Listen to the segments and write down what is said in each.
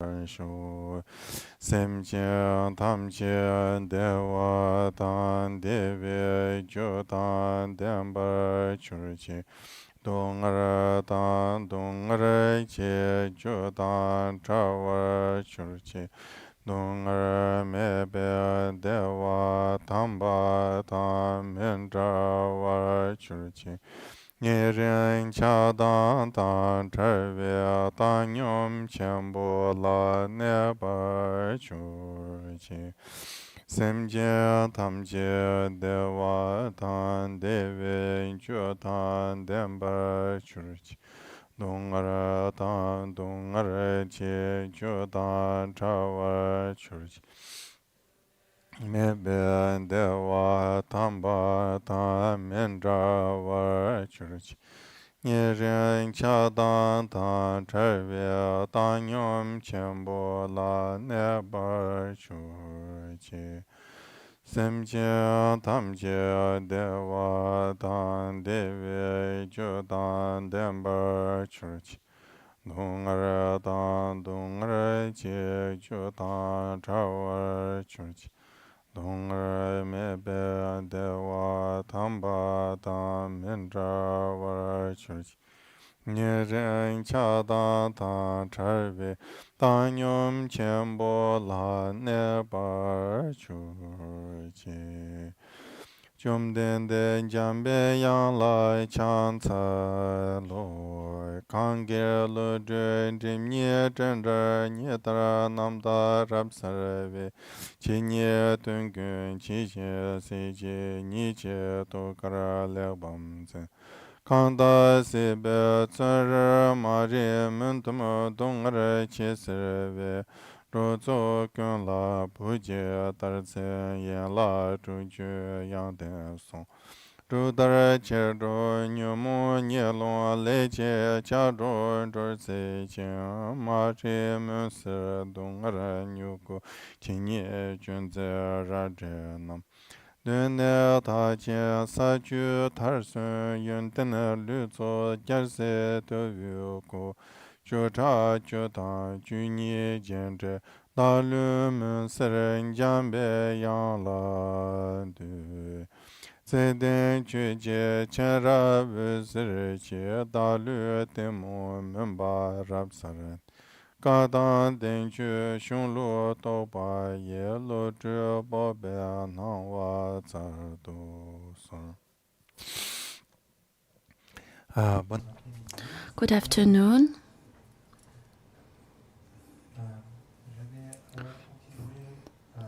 Shu Semchen Tamchen Dewa Tan Devi Jodan Dembar Churchi Dongar Tan Dongar Che Jodan Chawar Churchi Dongar Mebe Dewa Tamba Tam Menjawar Churchi Niren Chadan Tan Trevia Tan Yom Chambo La Neba Churchi Semje Tamje Dewa Tan Devi Jotan Demba Churchi Dongara Tan Dongara Che Jotan Chawa Churchi Mebe Dewa Tamba Tam Mendrawa Churchi Niren Chadan Tan Trevia Tan Yom Chambo La Neba Churchi Semje Tamje Dewa Tan Devi Jodan Demba Churchi Dongara Tan Dongara Che Jodan Chawa Churchi Dongara Mebe Dewa Tamba Tam Mendrawa Churchi Niren Chadan Tan Charve Tan Yom Chambo La Neba Churchi Chum Den Den Jambe Yang Lai Chan Ca Loi Kan Ge Lu Dren Jim Nye Zhen Zhe Nye Tara Nam Da Rab Sarve Chi Nye Tun Gun Chi Che Si Chi Ni Che To Kara Le Bam Zen Kanda Sebe Tsar Ma Ri Mun Tum Dong Re Che Serve Rozo Kyun La Puje Tar Tsen Yen La Zhu Ju Yang Den Song Zhu Dar Che Zhu Nyu Mu Nye Long Le Che Cha Zhu Zhu Se Chen Ma Ri Mun Se Dong Re Nyu Gu Qin Nye Jun Ze Ra Zhe Nam Dune Ta Chen Sa Ju Tar Sun Yun Den Lu Zo Gyar Se Tu Yu Gu Zhu Cha Ju Ta Ju Ni Jian Zhe Da Lu Mun Se Ren Jian Bei Yang La Du Zhe Den Ju Jie Chen Ra Bu Si Ri Qi Da Lu Den Mu Mun Ba Rab Sa Ren Ga Dan Den Ju Xiong Lu Dou Ba Ye Lu Zhi Bo Bei Nang Wa Zar Du Song. Good afternoon.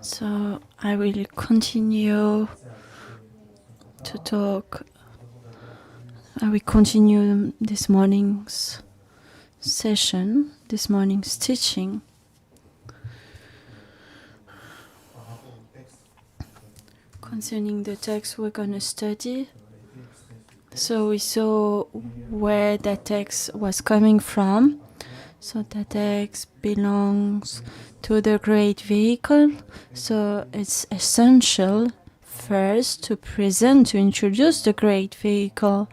So I will continue to talk. I will continue this morning's session, this morning's teaching. Concerning the text we're going to study. So we saw where that text was coming from. So that text belongs to the great vehicle. So it's essential first to present, to introduce the great vehicle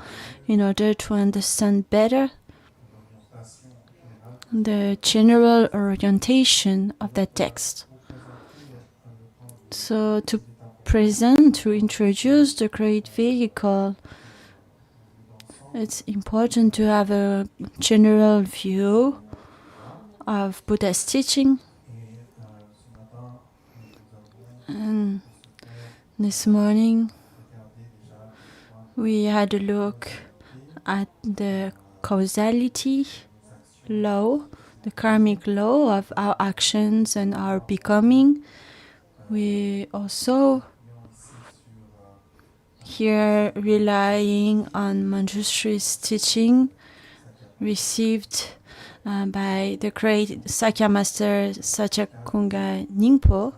in order to understand better the general orientation of that text. So to present, to introduce the great vehicle, it's important to have a general view of Buddha's teaching. And this morning we had a look at the causality law, the karmic law of our actions and our becoming. We also here relying on Manjushri's teaching received by the great Sakya Master Satyakunga Ningpo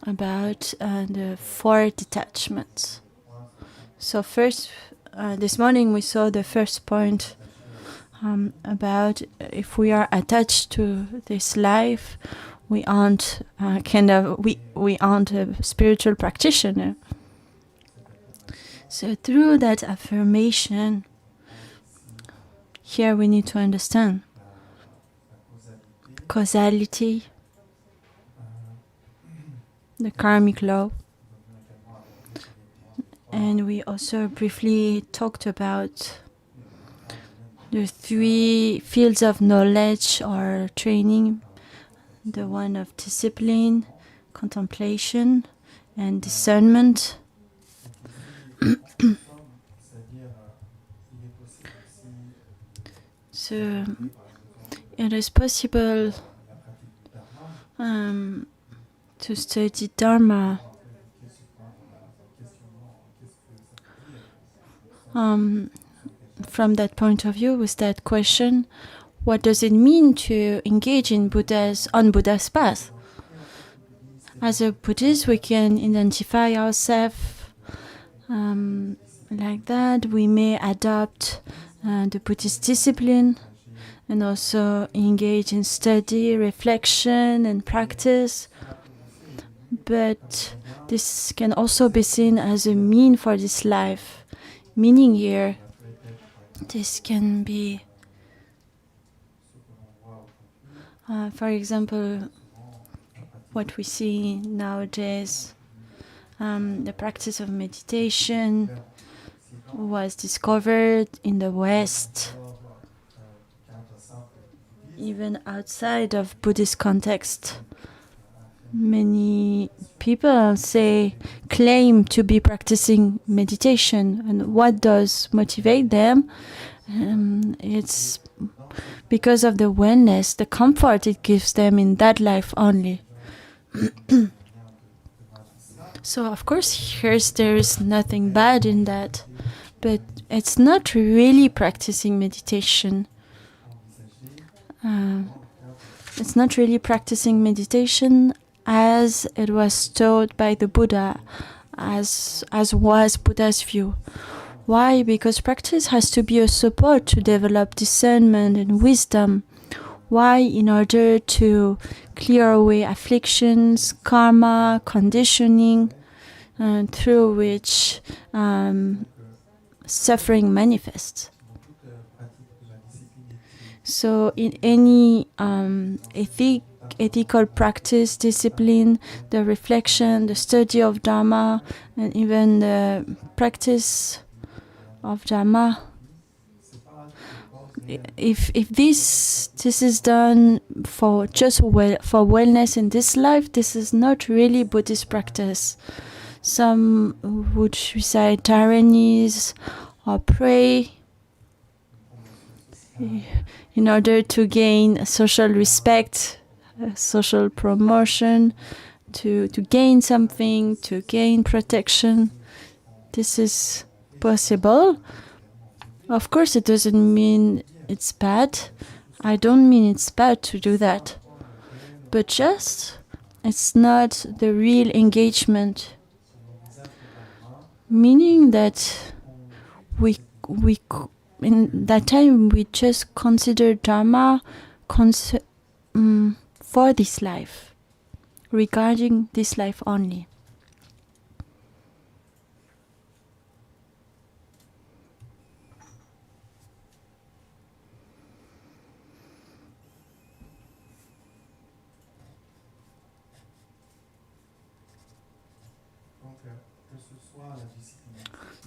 about the 4 detachments. So first, this morning we saw the first point about if we are attached to this life, we aren't we aren't a spiritual practitioner. So through that affirmation, here we need to understand causality, the karmic law. And we also briefly talked about the 3 fields of knowledge or training, the one of discipline, contemplation, and discernment. So it is possible to study Dharma from that point of view, with that question, what does it mean to engage in on Buddha's path? As a Buddhist, we can identify ourselves like that. We may adopt the Buddhist discipline and also engage in study, reflection, and practice. But this can also be seen as a mean for this life. Meaning here, this can be, for example, what we see nowadays. The practice of meditation was discovered in the West, even outside of Buddhist context. Many people claim to be practicing meditation, and what does motivate them? It's because of the wellness, the comfort it gives them in that life only. So of course there is nothing bad in that, but it's not really practicing meditation. It's not really practicing meditation as it was taught by the Buddha, as was Buddha's view. Why? Because practice has to be a support to develop discernment and wisdom. Why? In order to clear away afflictions, karma, conditioning, through which suffering manifests. So in any ethical practice, discipline, the reflection, the study of Dharma, and even the practice of Dharma, if this is done for wellness in this life, this is not really Buddhist practice. Some would recite tyrannies or pray in order to gain social respect, social promotion, to gain something, to gain protection. This is possible. Of course, it doesn't mean it's bad. I don't mean it's bad to do that. But just, it's not the real engagement. Meaning that we in that time we just consider Dharma for this life, regarding this life only.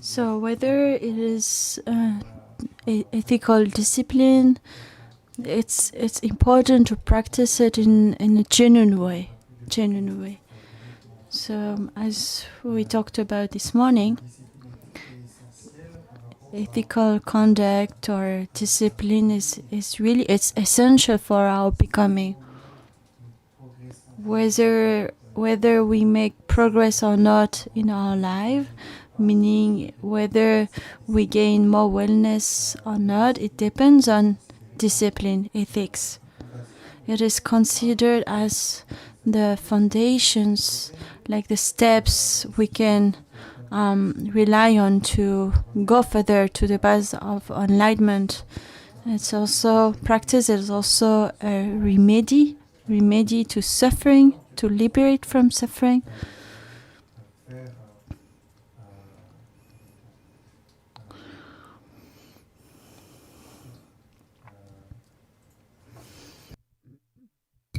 So whether it is ethical discipline, it's important to practice it in a genuine way. So as we talked about this morning, ethical conduct or discipline is really, it's essential for our becoming. Whether we make progress or not in our life, meaning whether we gain more wellness or not, it depends on discipline, ethics. It is considered as the foundations, like the steps we can rely on to go further to the path of enlightenment. It's also, practice is also a remedy to suffering, to liberate from suffering.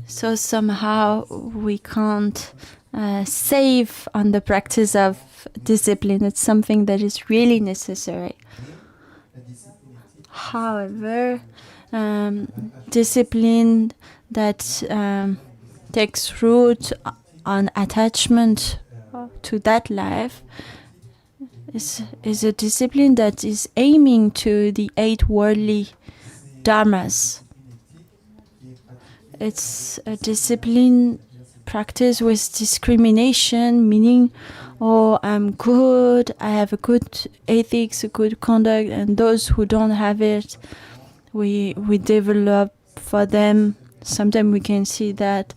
So somehow we can't save on the practice of discipline. It's something that is really necessary. However, discipline that takes root on attachment to that life is a discipline that is aiming to the 8 worldly dharmas. It's a discipline practice with discrimination, meaning, oh, I'm good, I have a good ethics, a good conduct, and those who don't have it, we develop for them. Sometimes we can see that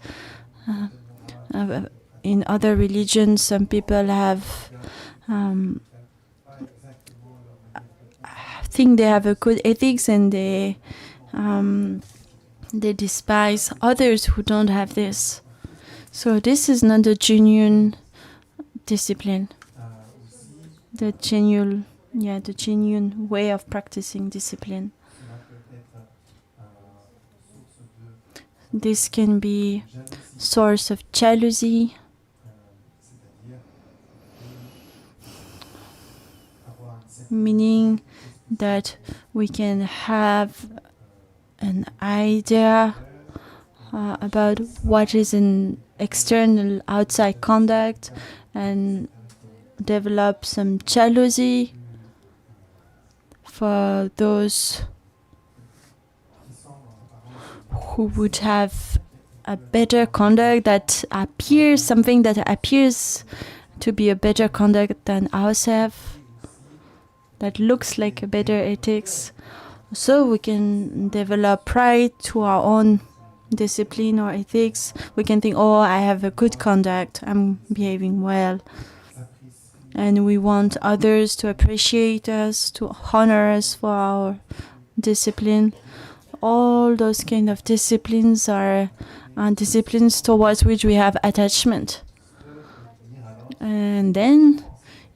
in other religions, some people have think they have a good ethics, and they despise others who don't have this. So this is not a genuine discipline. The genuine way of practicing discipline. This can be source of jealousy, meaning that we can have an idea about what is an external outside conduct and develop some jealousy for those who would have a better conduct that appears, something that appears to be a better conduct than ourselves, that looks like a better ethics. So we can develop pride to our own discipline or ethics. We can think, oh, I have a good conduct, I'm behaving well. And we want others to appreciate us, to honor us for our discipline. All those kind of disciplines are disciplines towards which we have attachment. And then,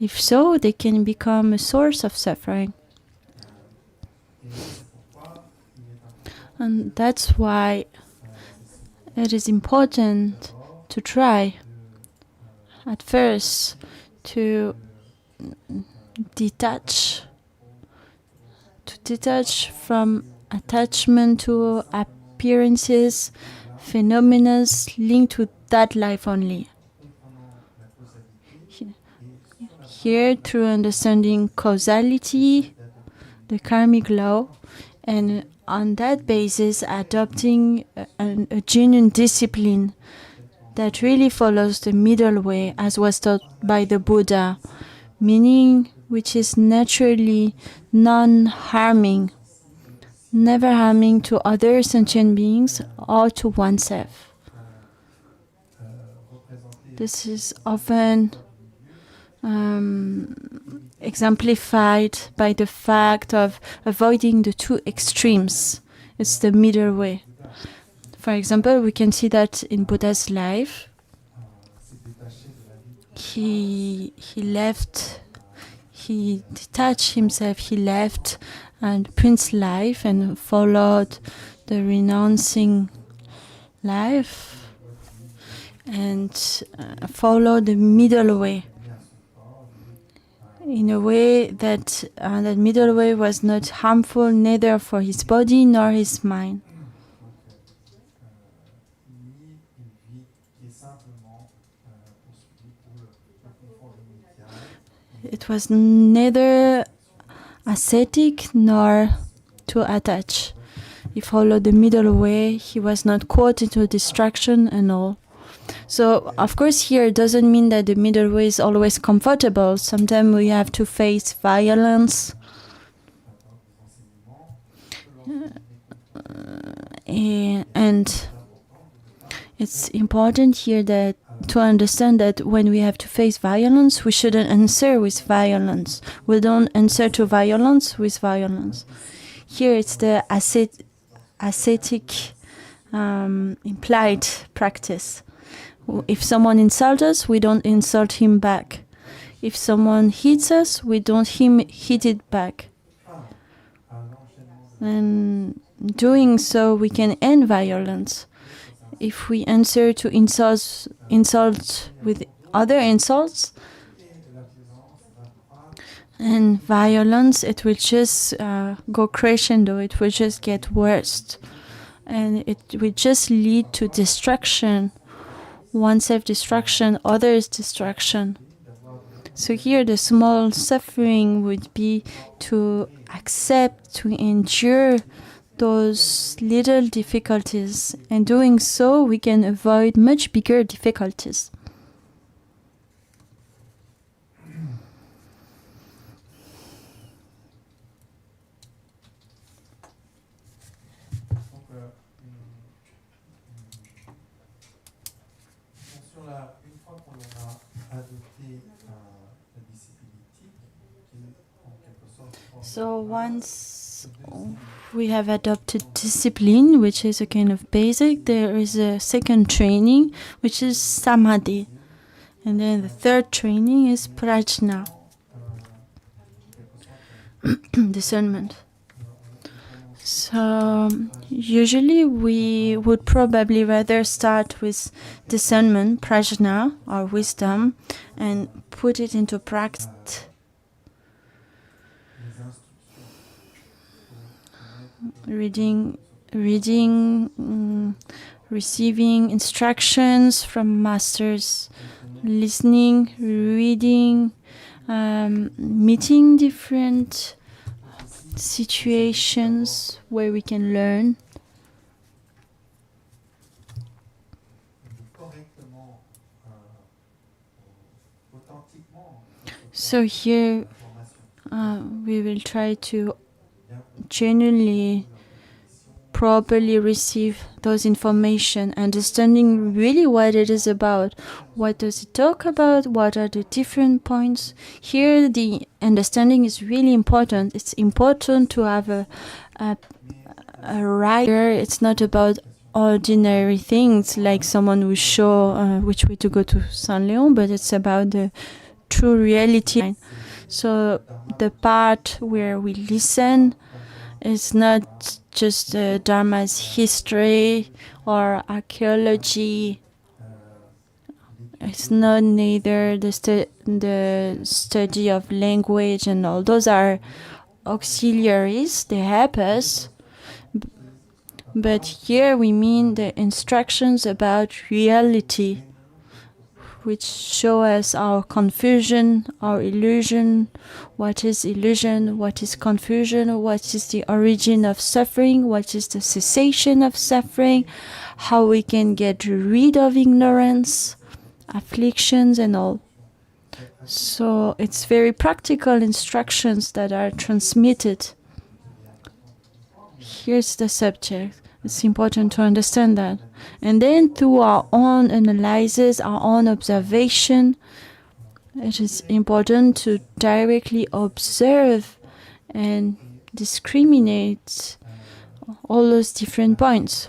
if so, they can become a source of suffering. And that's why it is important to try at first to detach from attachment to appearances, phenomena linked to that life only. Here, through understanding causality, the karmic law, and on that basis adopting a genuine discipline that really follows the middle way, as was taught by the Buddha, meaning which is naturally non-harming, never harming to other sentient beings or to oneself. This is often exemplified by the fact of avoiding the 2 extremes. It's the middle way. For example, we can see that in Buddha's life, he detached himself, he left Prince life and followed the renouncing life and followed the middle way. In a way that that middle way was not harmful neither for his body nor his mind. It was neither ascetic nor to attach. He followed the middle way. He was not caught into distraction and all. So, of course, here it doesn't mean that the middle way is always comfortable. Sometimes we have to face violence. And it's important here that to understand that when we have to face violence, we shouldn't answer with violence. We don't answer to violence with violence. Here it's the ascetic implied practice. If someone insults us, we don't insult him back. If someone hits us, we don't hit it back. And doing so, we can end violence. if we answer to insults with other insults and violence, it will just go crescendo. It will just get worse, and it will just lead to destruction. One self-destruction, others' destruction. So here the small suffering would be to accept, to endure those little difficulties. And doing so, we can avoid much bigger difficulties. So once we have adopted discipline, which is a kind of basic, there is a second training, which is samadhi. And then the third training is prajna, discernment. So usually we would probably rather start with discernment, prajna, or wisdom, and put it into practice. Reading, receiving instructions from masters, listening, reading, meeting different situations where we can learn. So here we will try to genuinely, properly receive those information, understanding really what it is about. What does it talk about? What are the different points? Here the understanding is really important. It's important to have a writer. It's not about ordinary things like someone who show which way to go to Saint Leon, but it's about the true reality. So the part where we listen is not just Dharma's history or archaeology. It's not neither the study of language and all. Those are auxiliaries. They help us. But here we mean the instructions about reality, which show us our confusion, our illusion, what is illusion, what is confusion, what is the origin of suffering, what is the cessation of suffering, how we can get rid of ignorance, afflictions and all. So it's very practical instructions that are transmitted. Here's the subject. It's important to understand that. And then through our own analysis, our own observation, it is important to directly observe and discriminate all those different points.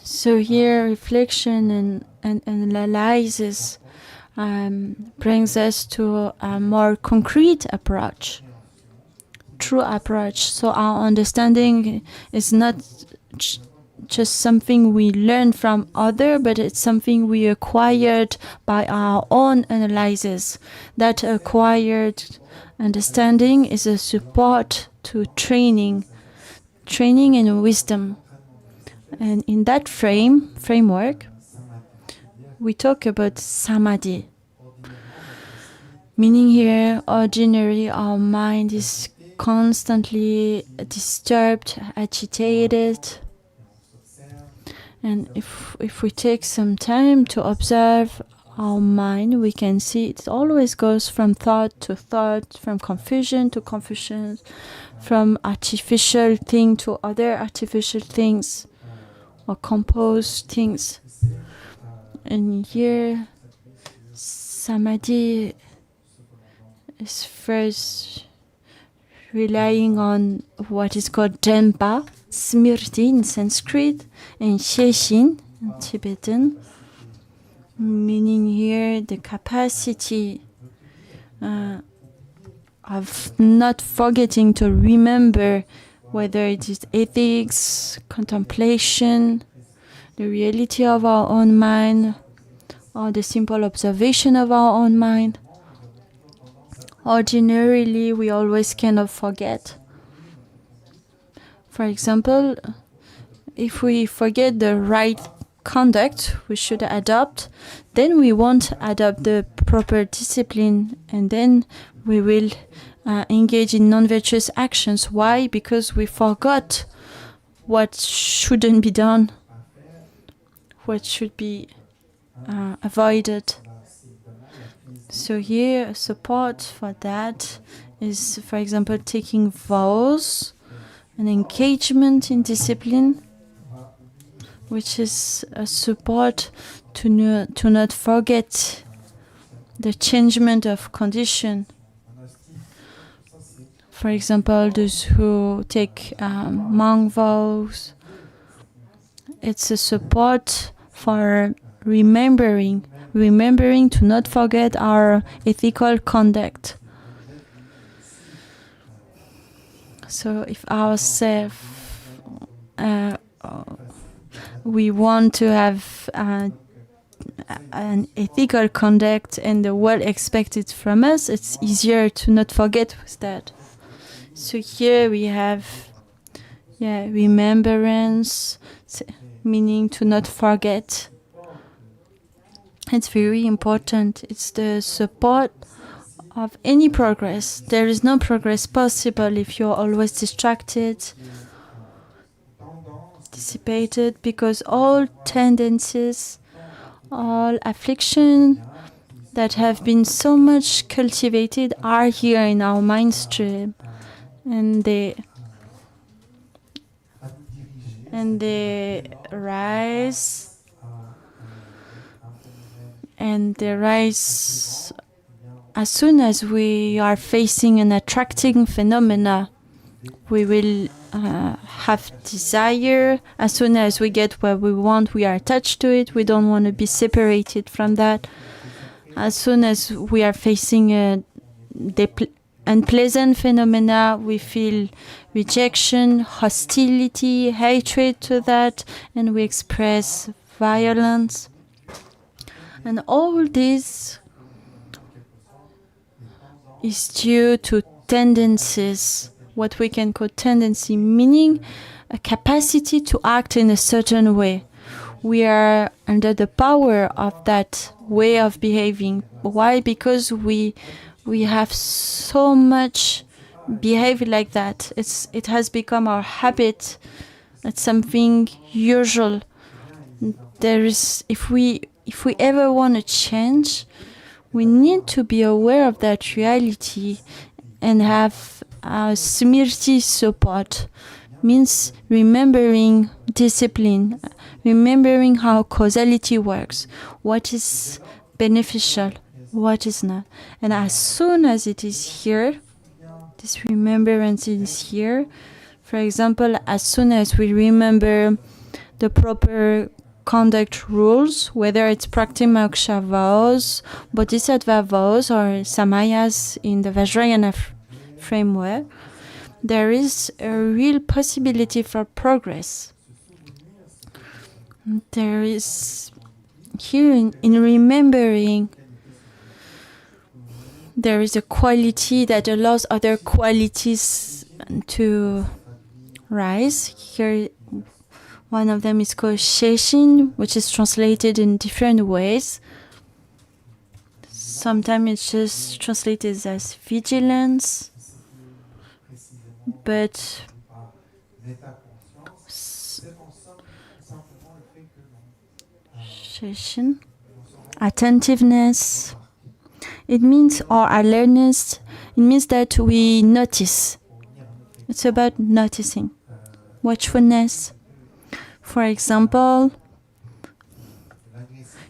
So here reflection and analysis brings us to a more concrete approach. True approach. So our understanding is not just something we learn from other, but it's something we acquired by our own analysis. That acquired understanding is a support to training in wisdom. And in that framework, we talk about samadhi. Meaning here, ordinarily our mind is constantly disturbed, agitated. And if we take some time to observe our mind, we can see it always goes from thought to thought, from confusion to confusion, from artificial thing to other artificial things, or composed things. And here, samadhi is first relying on what is called Dhenpa, Smriti in Sanskrit, and Sheshin in Tibetan, meaning here the capacity of not forgetting to remember, whether it is ethics, contemplation, the reality of our own mind, or the simple observation of our own mind. Ordinarily, we always kind of forget. For example, if we forget the right conduct we should adopt, then we won't adopt the proper discipline, and then we will engage in non-virtuous actions. Why? Because we forgot what shouldn't be done, what should be avoided. So here, support for that is, for example, taking vows, an engagement in discipline, which is a support to not forget the changement of condition. For example, those who take monk vows, it's a support for remembering to not forget our ethical conduct. So if ourselves we want to have an ethical conduct and the world expects it from us, it's easier to not forget with that. So here we have remembrance, meaning to not forget. It's very important. It's the support of any progress. There is no progress possible if you're always distracted, dissipated, because all tendencies, all affliction that have been so much cultivated are here in our mind stream, and they rise. And they rise as soon as we are facing an attracting phenomena. We will have desire. As soon as we get what we want, we are attached to it. We don't want to be separated from that. As soon as we are facing a unpleasant phenomena, we feel rejection, hostility, hatred to that, and we express violence. And all this is due to tendencies, what we can call tendency, meaning a capacity to act in a certain way. We are under the power of that way of behaving. Why? Because we have so much behavior like that. It has become our habit. It's something usual. If we ever want to change, we need to be aware of that reality and have smriti support. Means remembering discipline, remembering how causality works, what is beneficial, what is not. And as soon as it is here, this remembrance is here. For example, as soon as we remember the proper conduct rules, whether it's Praktimoksha vows, bodhisattva vows, or samayas in the Vajrayana framework, there is a real possibility for progress. There is here in remembering, there is a quality that allows other qualities to rise. Here, one of them is called Sheishin, which is translated in different ways. Sometimes it's just translated as vigilance, but Sheishin, attentiveness. It means, or alertness, it means that we notice. It's about noticing. Watchfulness. For example,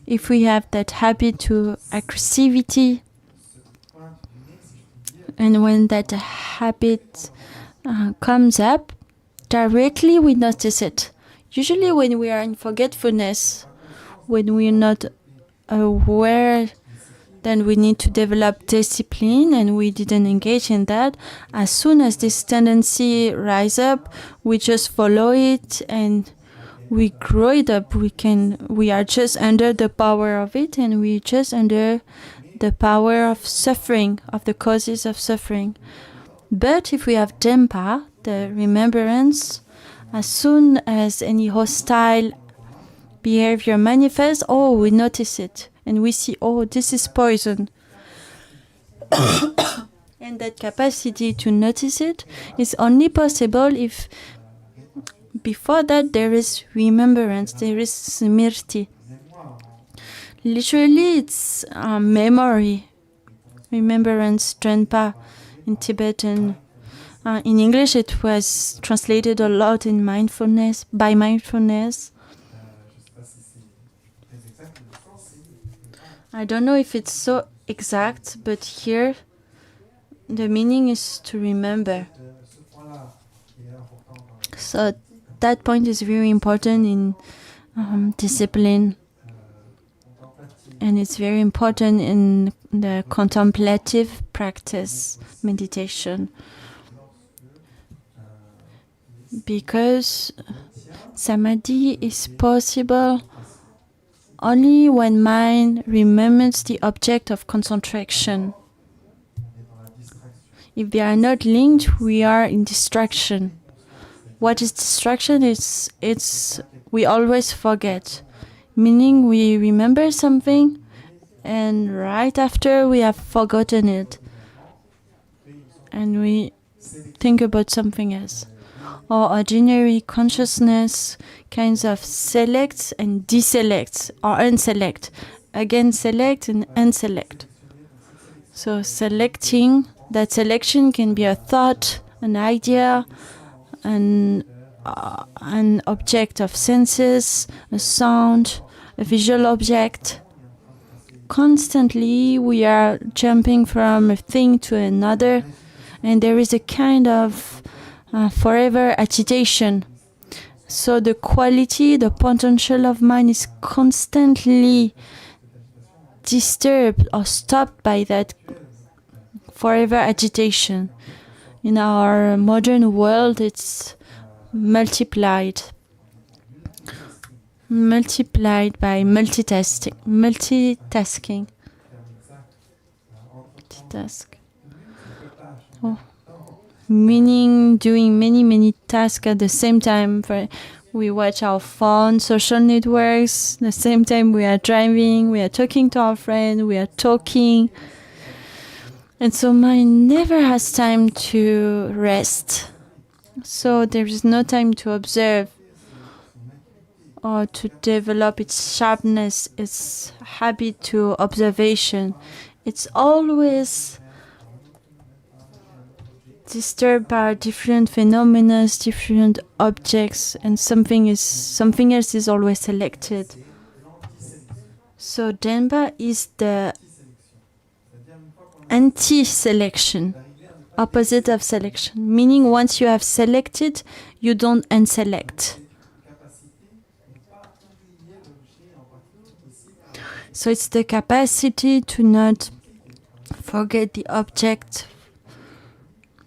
if we have that habit to aggressivity, and when that habit comes up, directly we notice it. Usually when we are in forgetfulness, when we are not aware, then we need to develop discipline, and we didn't engage in that. As soon as this tendency rises up, we just follow it, and we grow it up. We are just under the power of it, and we just under the power of suffering, of the causes of suffering. But if we have Dempa, the remembrance, as soon as any hostile behavior manifests, we notice it. And we see, this is poison. And that capacity to notice it is only possible if before that there is remembrance, there is smrti. Literally, it's memory, remembrance, Drenpa in Tibetan. In English, it was translated a lot in mindfulness, by mindfulness. I don't know if it's so exact, but here the meaning is to remember. So that point is very important in discipline. And it's very important in the contemplative practice, meditation. Because samadhi is possible only when mind remembers the object of concentration. If they are not linked, we are in distraction. What is distraction? It's we always forget. Meaning we remember something and right after we have forgotten it. And we think about something else. Or ordinary consciousness kinds of selects and deselects or unselect. Again, select and unselect. So selecting, that selection can be a thought, an idea, an object of senses, a sound, a visual object. Constantly we are jumping from a thing to another, and there is a kind of forever agitation. So the quality, the potential of mind is constantly disturbed or stopped by that forever agitation. In our modern world, it's multiplied by multitasking. Meaning doing many tasks at the same time. We watch our phone, social networks, the same time we are driving, we are talking to our friend, we are talking. And so mind never has time to rest. So there is no time to observe or to develop its sharpness, its habit to observation. It's always disturbed by different phenomena, different objects, and something else is always selected. So Denpa is the anti-selection, opposite of selection, meaning once you have selected, you don't unselect. So it's the capacity to not forget the object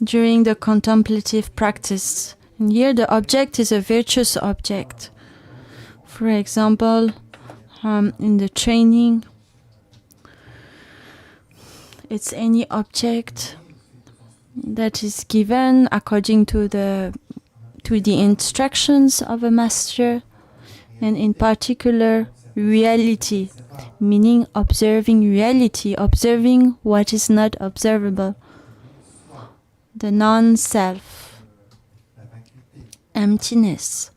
during the contemplative practice. And here the object is a virtuous object. For example, in the training, it's any object that is given according to the instructions of a master, and in particular reality, meaning observing reality, observing what is not observable, the non-self, emptiness.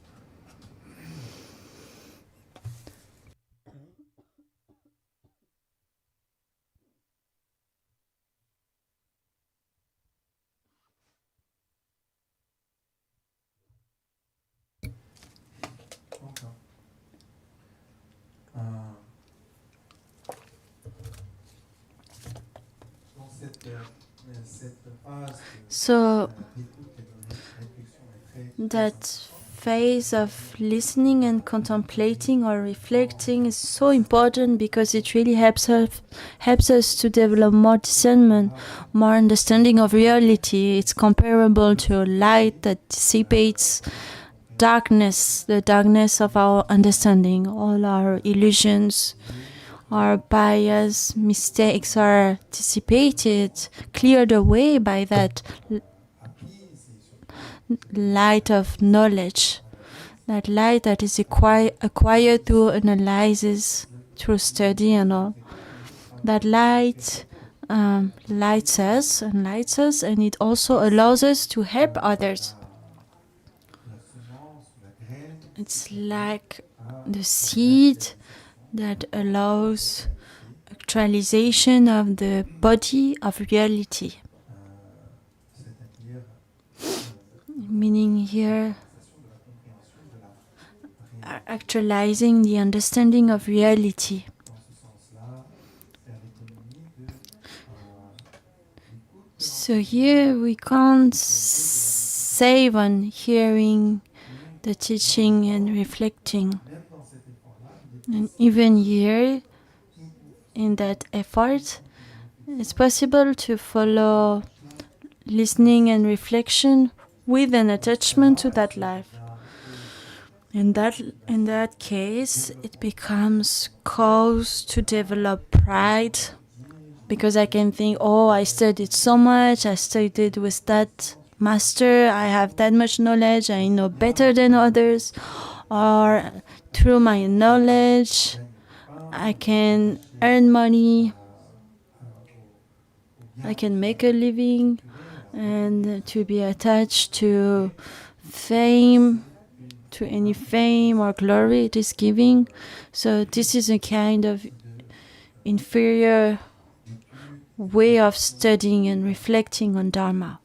So that phase of listening and contemplating or reflecting is so important because it really helps us to develop more discernment, more understanding of reality. It's comparable to light that dissipates darkness, the darkness of our understanding. All our illusions, our bias, mistakes are dissipated, cleared away by that light of knowledge. That light that is acquired through analysis, through study and all. That light lights us, and it also allows us to help others. It's like the seed that allows actualization of the body of reality. Meaning here, actualizing the understanding of reality. So here we can't save on hearing the teaching and reflecting. And even here, in that effort, it's possible to follow listening and reflection with an attachment to that life. In that case, it becomes cause to develop pride, because I can think, oh, I studied so much, I studied with that master, I have that much knowledge, I know better than others, or through my knowledge, I can earn money, I can make a living, and to be attached to fame, to any fame or glory it is giving. So this is a kind of inferior way of studying and reflecting on Dharma.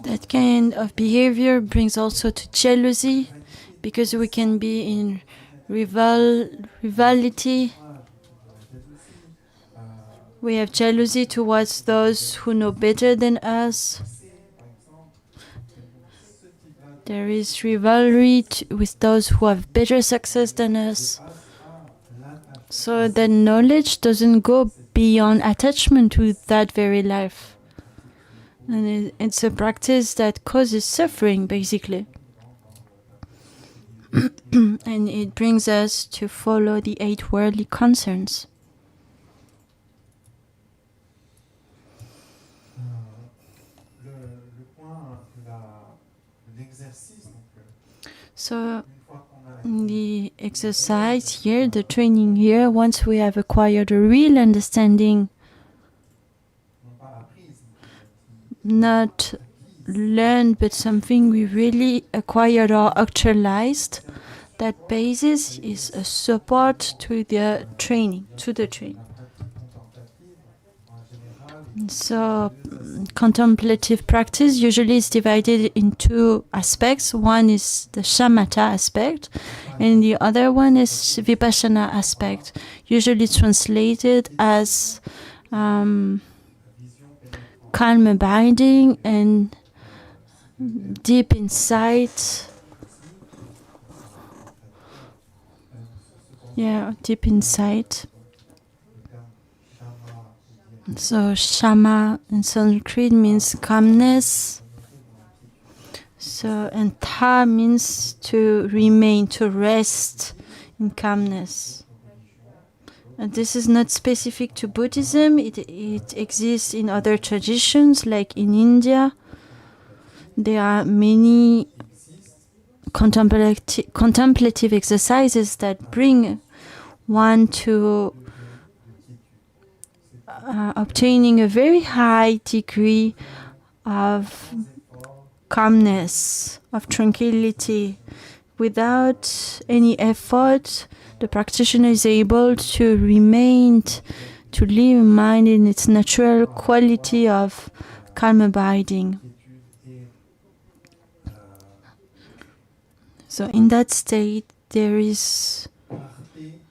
That kind of behavior brings also to jealousy, because we can be in rivalry. We have jealousy towards those who know better than us. There is rivalry with those who have better success than us. So the knowledge doesn't go beyond attachment to that very life. And it's a practice that causes suffering, basically. And it brings us to follow the 8 worldly concerns. So the exercise here, the training here, once we have acquired a real understanding, not learned, but something we really acquired or actualized, that basis is a support to the training, So contemplative practice usually is divided in 2 aspects. One is the shamatha aspect, and the other one is vipassana aspect, usually translated as calm abiding and deep insight. Deep insight. So shama in Sanskrit means calmness. So and tha means to remain, to rest in calmness. And this is not specific to Buddhism. It exists in other traditions, like in India. There are many contemplative exercises that bring one to obtaining a very high degree of calmness, of tranquility. Without any effort, the practitioner is able to remain, to live mind in its natural quality of calm abiding. So in that state, there is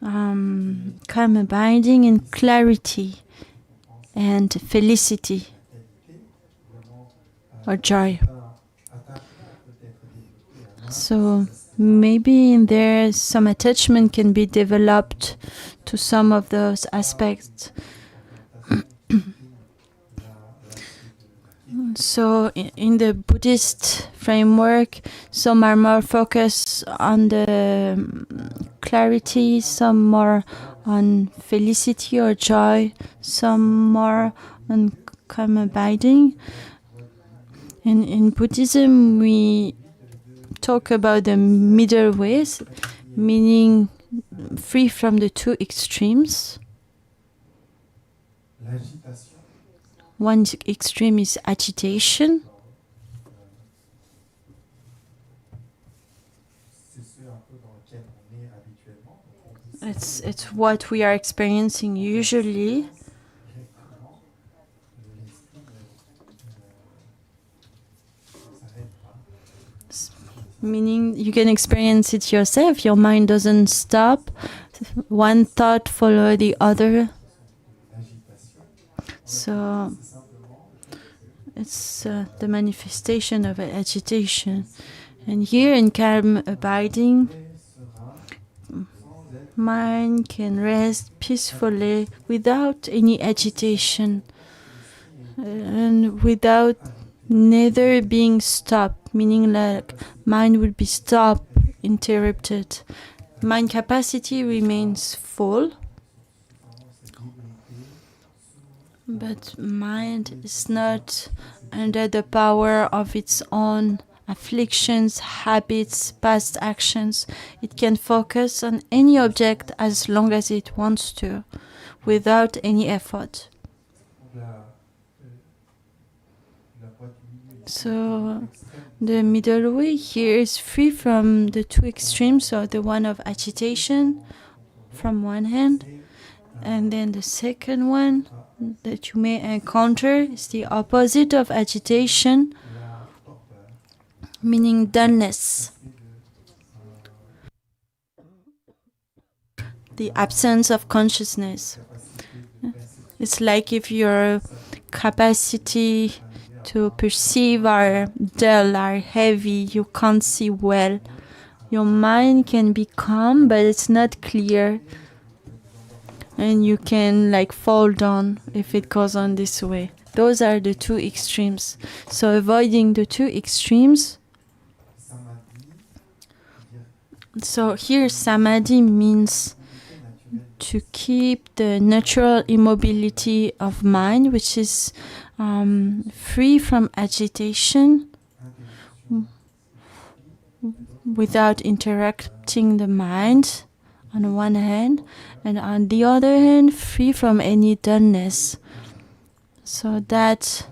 calm abiding and clarity and felicity or joy. So maybe in there some attachment can be developed to some of those aspects. So in the Buddhist framework, some are more focused on the clarity, some more on felicity or joy, some more on calm abiding. And in Buddhism, we talk about the middle ways, meaning free from the two extremes. One extreme is agitation. It's what we are experiencing usually. Meaning you can experience it yourself. Your mind doesn't stop. One thought follows the other. So it's the manifestation of agitation. And here in calm abiding, mind can rest peacefully without any agitation and without neither being stopped, meaning like mind will be stopped, interrupted. Mind capacity remains full, but mind is not under the power of its own afflictions, habits, past actions. It can focus on any object as long as it wants to, without any effort. So the middle way here is free from the two extremes, so the one of agitation from one hand, and then the second one that you may encounter is the opposite of agitation, meaning dullness, the absence of consciousness. It's like if your capacity to perceive are dull, are heavy, you can't see well. Your mind can be calm, but it's not clear. And you can like fall down if it goes on this way. Those are the two extremes. So avoiding the two extremes. So here samadhi means to keep the natural immobility of mind, which is free from agitation without interrupting the mind on one hand, and on the other hand free from any dullness. So that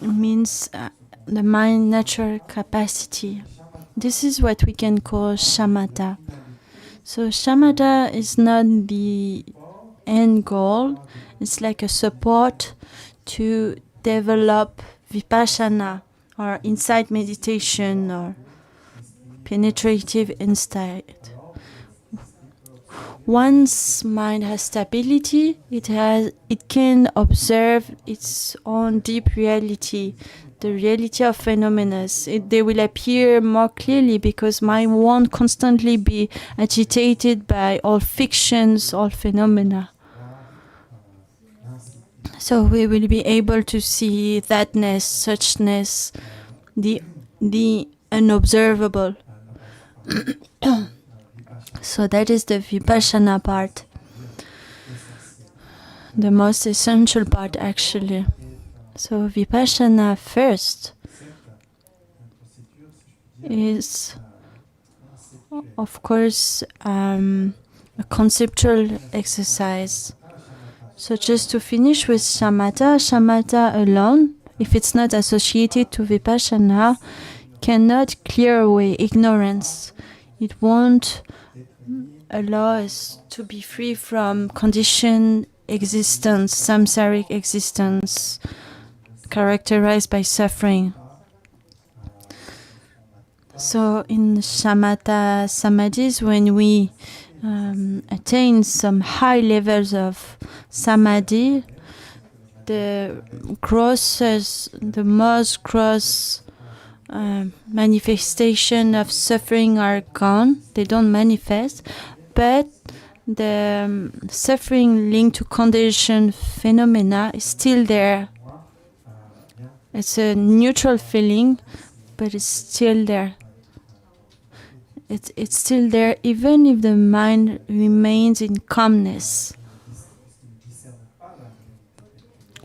means the mind natural capacity. This is what we can call shamatha. So shamatha is not the end goal. It's like a support to develop vipassana or insight meditation or penetrative insight. Once mind has stability, it can observe its own deep reality, the reality of phenomena. They will appear more clearly because mind won't constantly be agitated by all fictions, all phenomena. So we will be able to see thatness, suchness, the unobservable. So that is the vipassana part, the most essential part actually. So vipassana first is, of course, a conceptual exercise. So just to finish with shamatha alone, if it's not associated to vipassana, cannot clear away ignorance. It won't allow us to be free from conditioned existence, samsaric existence, characterized by suffering. So in shamatha samadhis, when we attain some high levels of samadhi, the most gross manifestation of suffering are gone. They don't manifest, but the suffering linked to conditioned phenomena is still there. It's a neutral feeling, but it's still there. It's still there even if the mind remains in calmness.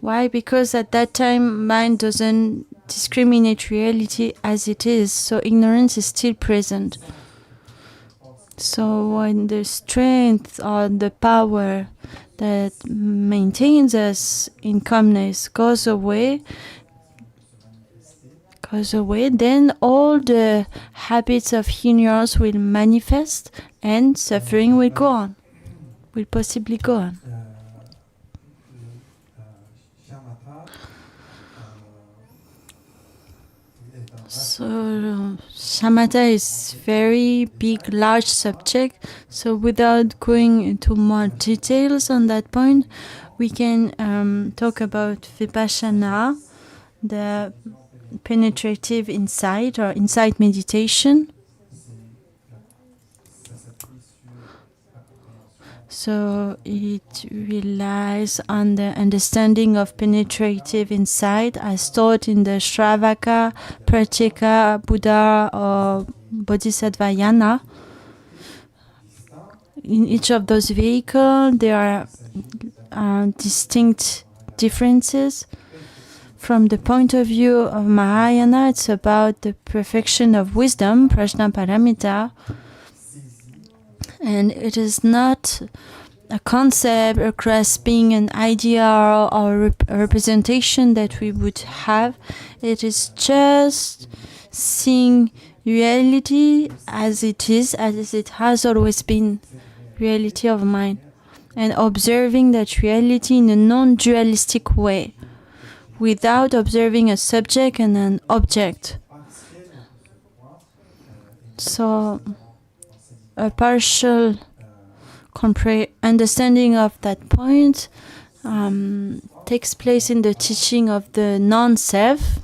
Why? Because at that time, mind doesn't discriminate reality as it is, so ignorance is still present. So when the strength or the power that maintains us in calmness goes away, then all the habits of ignorance will manifest and suffering will go on, will possibly go on. So shamatha is very big, large subject. So without going into more details on that point, we can talk about vipassana, the penetrative insight or insight meditation. So it relies on the understanding of penetrative insight as taught in the Shravaka, Pratyeka, Buddha or Bodhisattva Yana. In each of those vehicles, there are distinct differences. From the point of view of Mahayana, it's about the perfection of wisdom, prajna paramita, and it is not a concept or grasping an idea or a representation that we would have. It is just seeing reality as it is, as it has always been, reality of mind, and observing that reality in a non-dualistic way, without observing a subject and an object. So a partial understanding of that point takes place in the teaching of the non-self,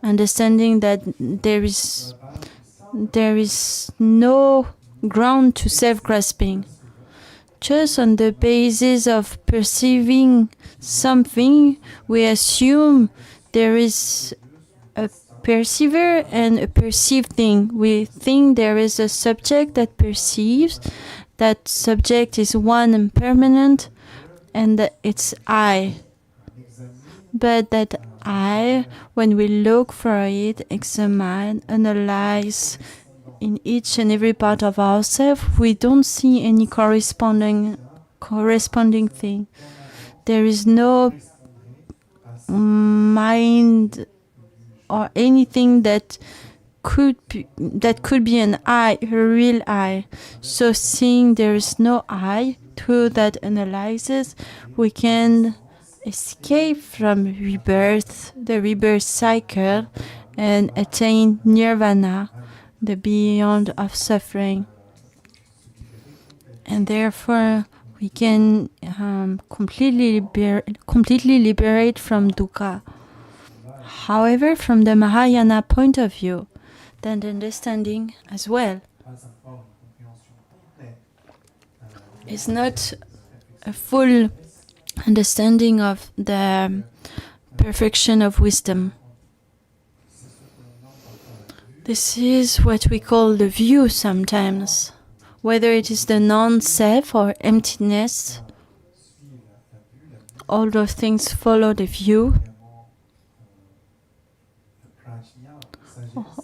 understanding that there is no ground to self-grasping. Just on the basis of perceiving something, we assume there is a perceiver and a perceived thing. We think there is a subject that perceives, that subject is one and permanent, and that it's I. But that I, when we look for it, examine, analyze in each and every part of ourselves, we don't see any corresponding thing. There is no mind or anything that could be an I, a real I. So seeing there is no I, through that analysis, we can escape from rebirth, the rebirth cycle, and attain nirvana, the beyond of suffering. And therefore, we can completely liberate from dukkha. However, from the Mahayana point of view, then the understanding as well is not a full understanding of the perfection of wisdom. This is what we call the view sometimes, whether it is the non-self or emptiness. All those things follow the view,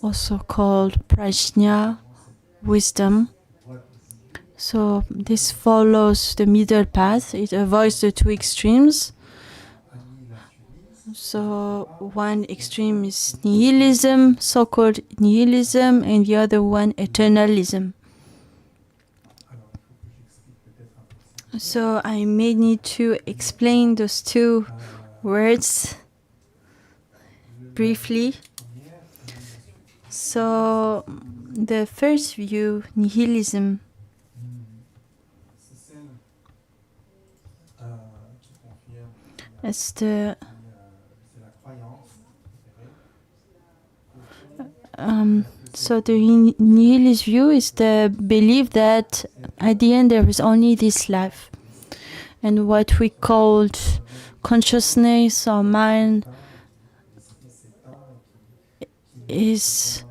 also called prajna, wisdom. So this follows the middle path. It avoids the two extremes. So one extreme is nihilism, so-called nihilism, and the other one eternalism. So I may need to explain those two words briefly. So the first view, nihilism, it's the so the nihilist view is the belief that at the end there is only this life. And what we called consciousness or mind is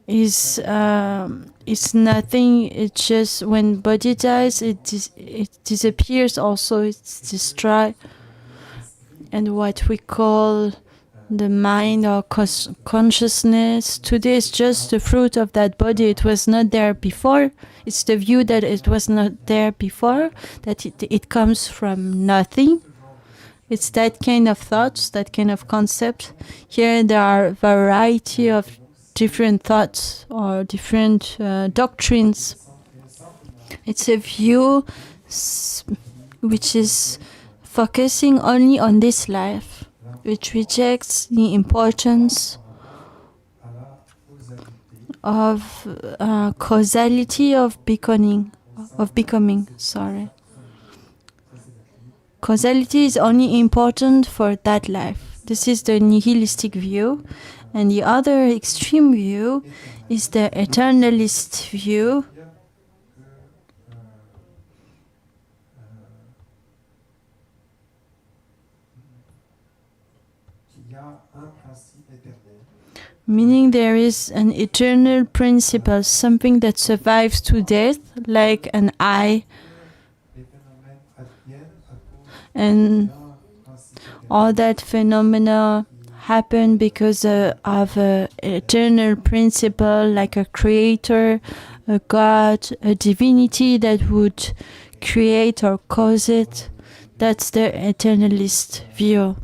it's nothing. It's just when body dies, it disappears. Also, it's destroyed. And what we call the mind or consciousness today is just the fruit of that body. It was not there before. It's the view that it was not there before, that it comes from nothing. It's that kind of thoughts, that kind of concept. Here there are a variety of different thoughts or different doctrines. It's a view which is focusing only on this life, which rejects the importance of causality of becoming. Causality is only important for that life. This is the nihilistic view. And the other extreme view is the eternalist view. Meaning there is an eternal principle, something that survives to death, like an eye. And all that phenomena happen because of an eternal principle, like a creator, a god, a divinity that would create or cause it. That's the eternalist view.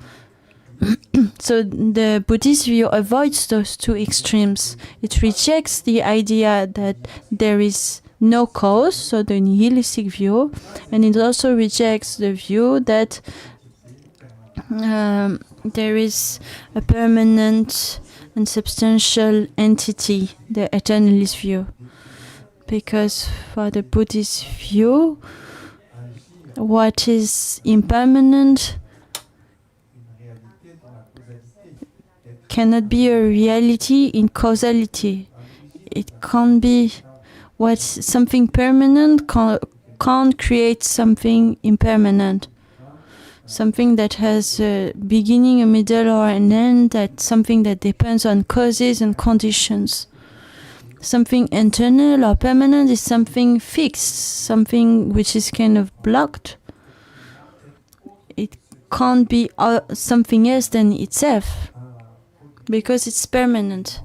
So the Buddhist view avoids those two extremes. It rejects the idea that there is no cause, so the nihilistic view, and it also rejects the view that there is a permanent and substantial entity, the eternalist view. Because for the Buddhist view, what is impermanent cannot be a reality in causality. It can't be what's something permanent can't create something impermanent. Something that has a beginning, a middle, or an end, that's something that depends on causes and conditions. Something internal or permanent is something fixed, something which is kind of blocked. It can't be something else than itself, because it's permanent.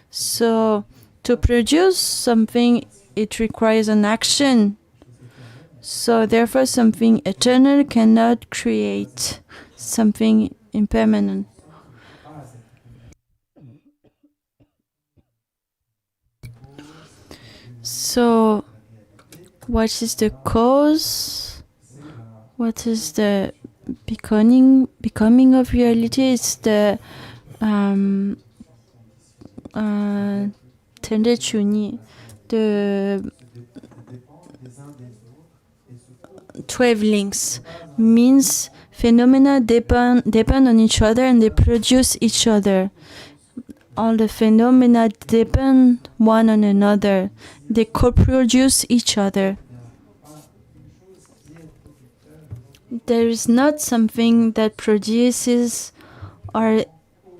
So to produce something, it requires an action. So therefore something eternal cannot create something impermanent. So what is the cause? What is the becoming of reality? It's the the 12 links means phenomena depend on each other and they produce each other. All the phenomena depend one on another. They co-produce each other. There is not something that produces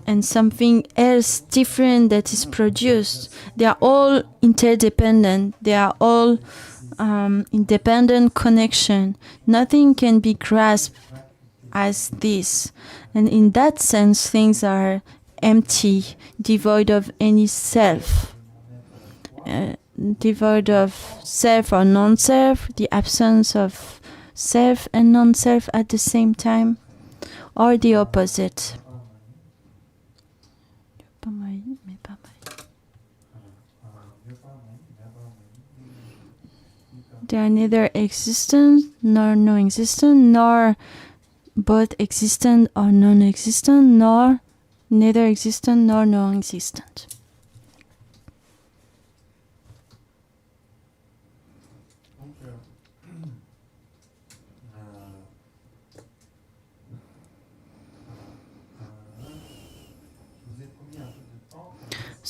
and something else different that is produced. They are all interdependent. They are all independent connection. Nothing can be grasped as this. And in that sense, things are empty, devoid of any self. Devoid of self or non-self, the absence of self and non-self at the same time, or the opposite. They are neither existent nor non-existent, nor both existent or non-existent, nor neither existent nor non-existent.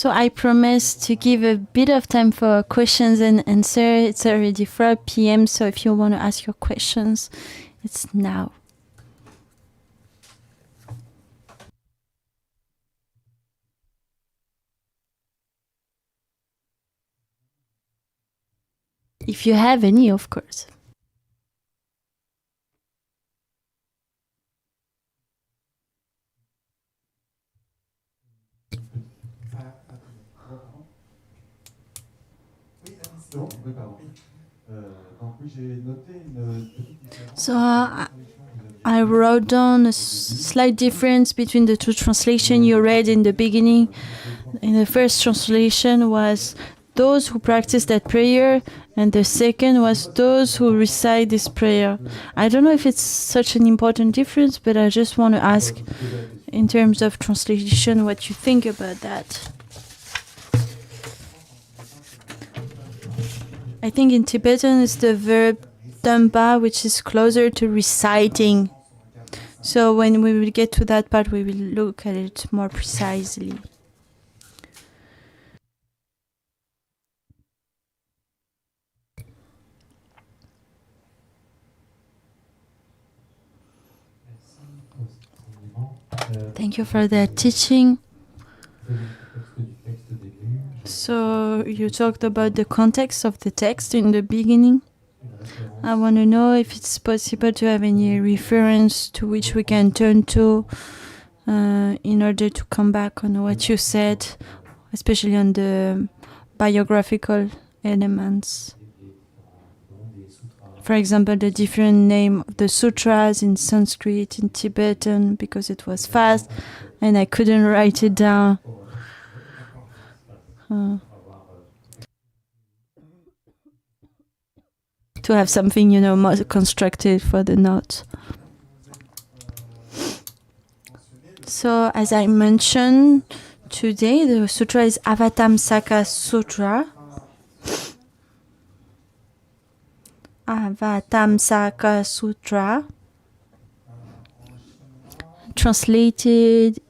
So I promise to give a bit of time for questions and answer. It's already 4 p.m. So if you want to ask your questions, it's now. If you have any, of course. So I wrote down a slight difference between the two translations you read in the beginning. In the first translation was those who practice that prayer, and the second was those who recite this prayer. I don't know if it's such an important difference, but I just want to ask, in terms of translation, what you think about that. I think in Tibetan it's the verb tamba, which is closer to reciting. So when we will get to that part, we will look at it more precisely. Thank you for that teaching. So you talked about the context of the text in the beginning. I want to know if it's possible to have any reference to which we can turn to in order to come back on what you said, especially on the biographical elements. For example, the different name of the sutras in Sanskrit, in Tibetan, because it was fast and I couldn't write it down. To have something, more constructed for the notes. So, as I mentioned, today the sutra is Avatamsaka Sutra. Avatamsaka Sutra, translated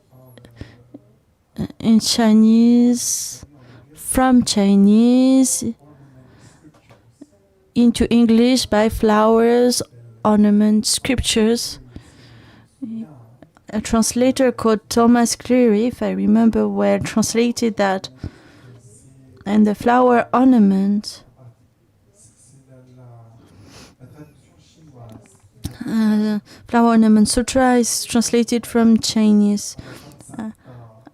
in Chinese, from Chinese into English by Flowers, Ornament, Scriptures. A translator called Thomas Cleary, if I remember well, translated that. And the flower ornament, Flower Ornament Sutra, is translated from Chinese.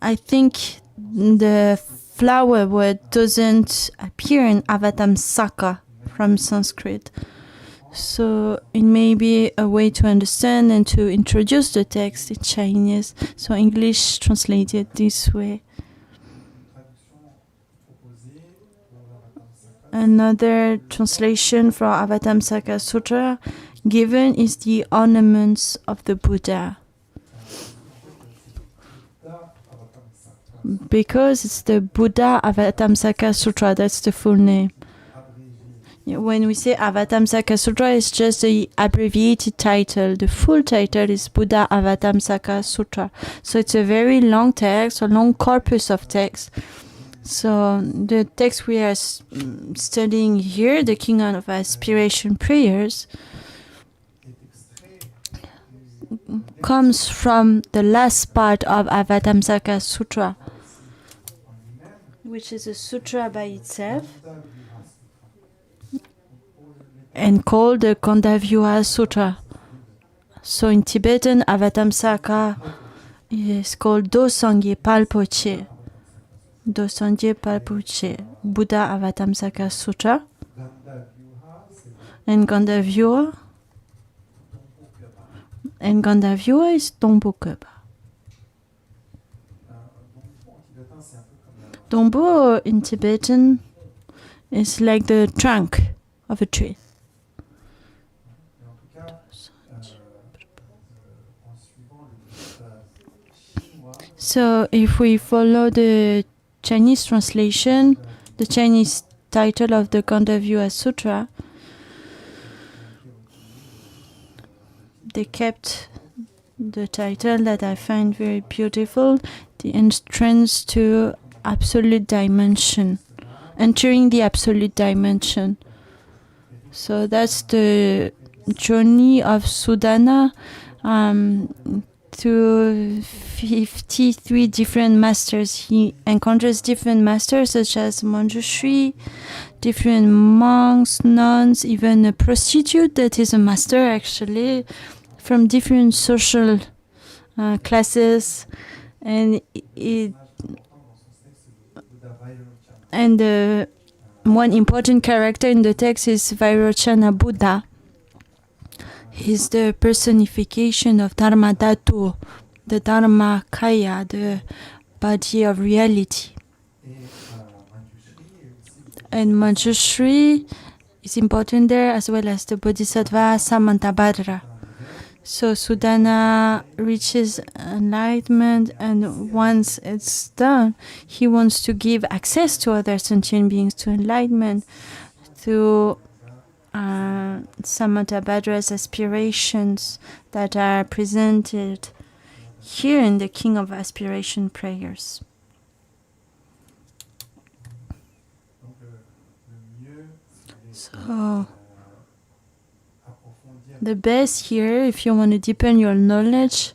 I think the flower word doesn't appear in Avatamsaka from Sanskrit. So it may be a way to understand and to introduce the text in Chinese. So English translated this way. Another translation for Avatamsaka Sutra given is the ornaments of the Buddha. Because it's the Buddha Avatamsaka Sutra, that's the full name. When we say Avatamsaka Sutra, it's just the abbreviated title. The full title is Buddha Avatamsaka Sutra. So it's a very long text, a long corpus of text. So the text we are studying here, the King of Aspiration Prayers, comes from the last part of Avatamsaka Sutra, which is a sutra by itself and called the Gandavyuha Sutra. So in Tibetan, Avatamsaka is called Dosangye Palpoche. Dosangye Palpoche, Buddha Avatamsaka Sutra. And Gandavyuha is Dombo Keba. Dombo in Tibetan is like the trunk of a tree. So if we follow the Chinese translation, the Chinese title of the Gandavyuha Sutra, they kept the title that I find very beautiful, The Entrance to absolute dimension, entering the absolute dimension. So that's the journey of Sudana to 53 different masters. He encounters different masters such as Manjushri, different monks, nuns, even a prostitute that is a master actually, from different social classes, and one important character in the text is Vairochana Buddha. He's the personification of Dharma Dhatu, the Dharma Kaya, the body of reality. And Manjushri is important there, as well as the bodhisattva Samantabadhra. So Sudana reaches enlightenment, and once it's done, he wants to give access to other sentient beings to enlightenment through Samantabhadra's aspirations that are presented here in the King of Aspiration prayers. So the best here, if you want to deepen your knowledge,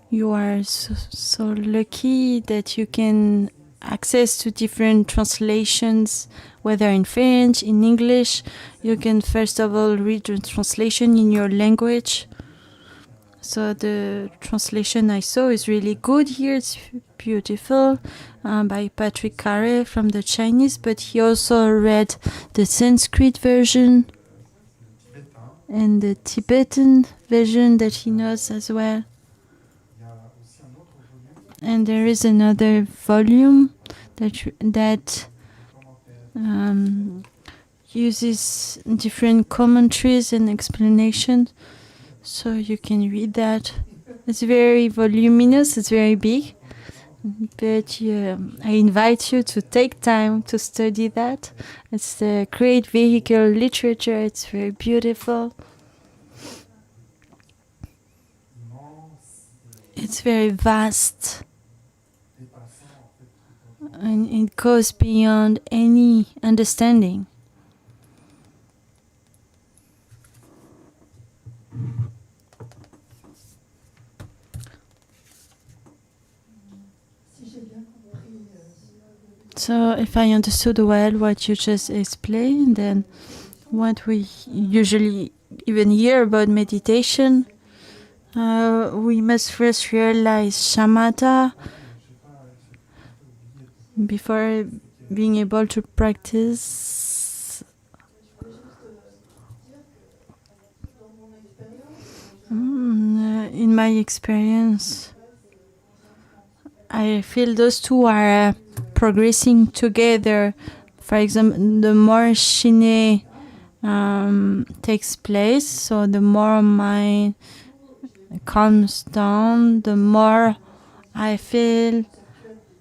you are so lucky that you can access to different translations, whether in French, in English. You can first of all read the translation in your language. So the translation I saw is really good here. It's beautiful, by Patrick Carre from the Chinese, but he also read the Sanskrit version and the Tibetan version that he knows as well. And there is another volume that uses different commentaries and explanations, so you can read that. It's very voluminous, it's very big, but I invite you to take time to study that. It's a great vehicle literature, it's very beautiful. It's very vast, and it goes beyond any understanding. So if I understood well what you just explained, then what we usually even hear about meditation, we must first realize shamatha before being able to practice. In my experience, I feel those two are progressing together. For example, the more shine takes place, so the more mind calms down, the more I feel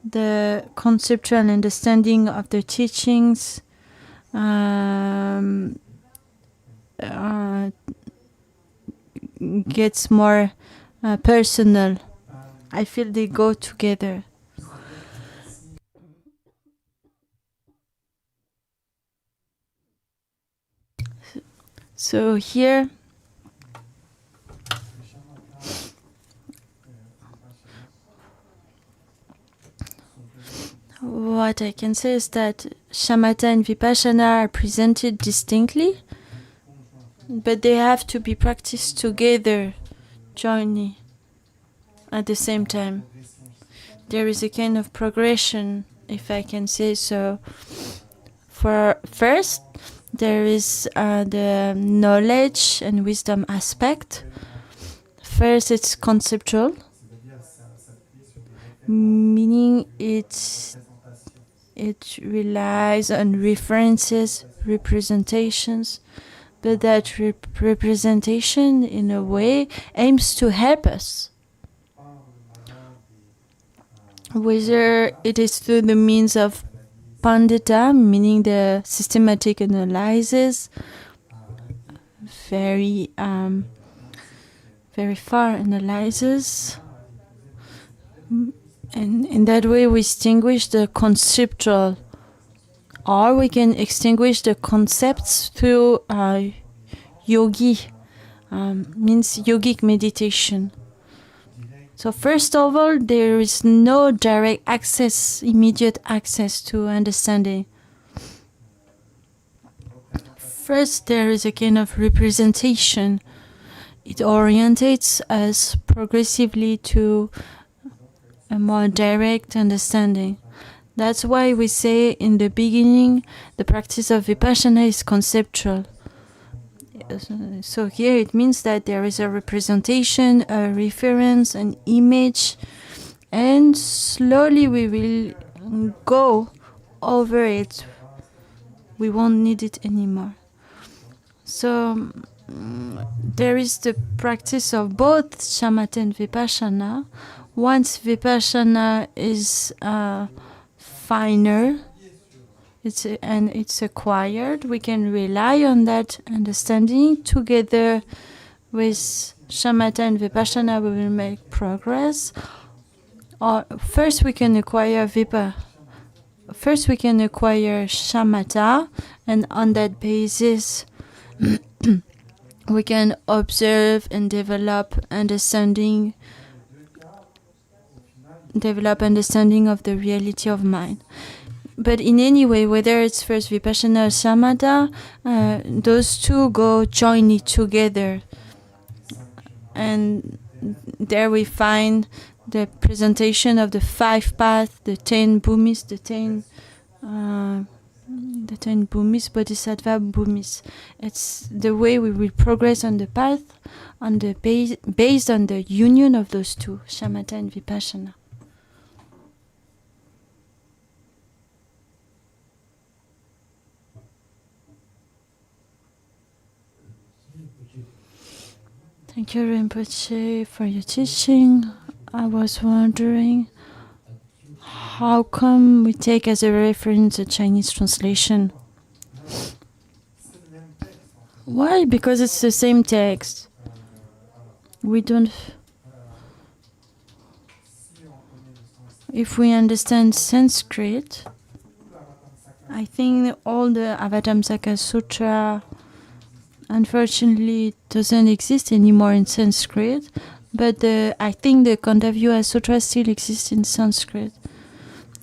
the conceptual understanding of the teachings gets more personal. I feel they go together. So here, what I can say is that shamatha and vipassana are presented distinctly, but they have to be practiced together, jointly, at the same time. There is a kind of progression, if I can say so. For first, there is the knowledge and wisdom aspect. First, it's conceptual, meaning it relies on references, representations, but that representation, in a way, aims to help us. Whether it is through the means of pandita, meaning the systematic analysis, very far analysis, And in that way we extinguish the conceptual, or we can extinguish the concepts through yogi, means yogic meditation. So first of all, there is no direct access, immediate access to understanding. First, there is a kind of representation. It orientates us progressively to a more direct understanding. That's why we say in the beginning, the practice of Vipassana is conceptual. So here it means that there is a representation, a reference, an image, and slowly we will go over it. We won't need it anymore. So there is the practice of both shamatha and vipassana. Once vipassana is finer, it's acquired, we can rely on that understanding. Together with shamatha and vipassana, we will make progress. Or first we can acquire First we can acquire shamatha, and on that basis we can observe and develop understanding of the reality of mind. But in any way, whether it's first vipassana or samatha, those two go jointly together. And there we find the presentation of the 5 paths, the 10 bhumis, the 10 bhumis, bodhisattva bhumis. It's the way we will progress on the path, on the based on the union of those two, shamatha and vipassana. Thank you, Rinpoche, for your teaching. I was wondering, how come we take as a reference a Chinese translation? Why? Because it's the same text. We don't... If we understand Sanskrit, I think all the Avatamsaka Sutra, unfortunately, doesn't exist anymore in Sanskrit, but I think the Khandavya Sutra still exists in Sanskrit.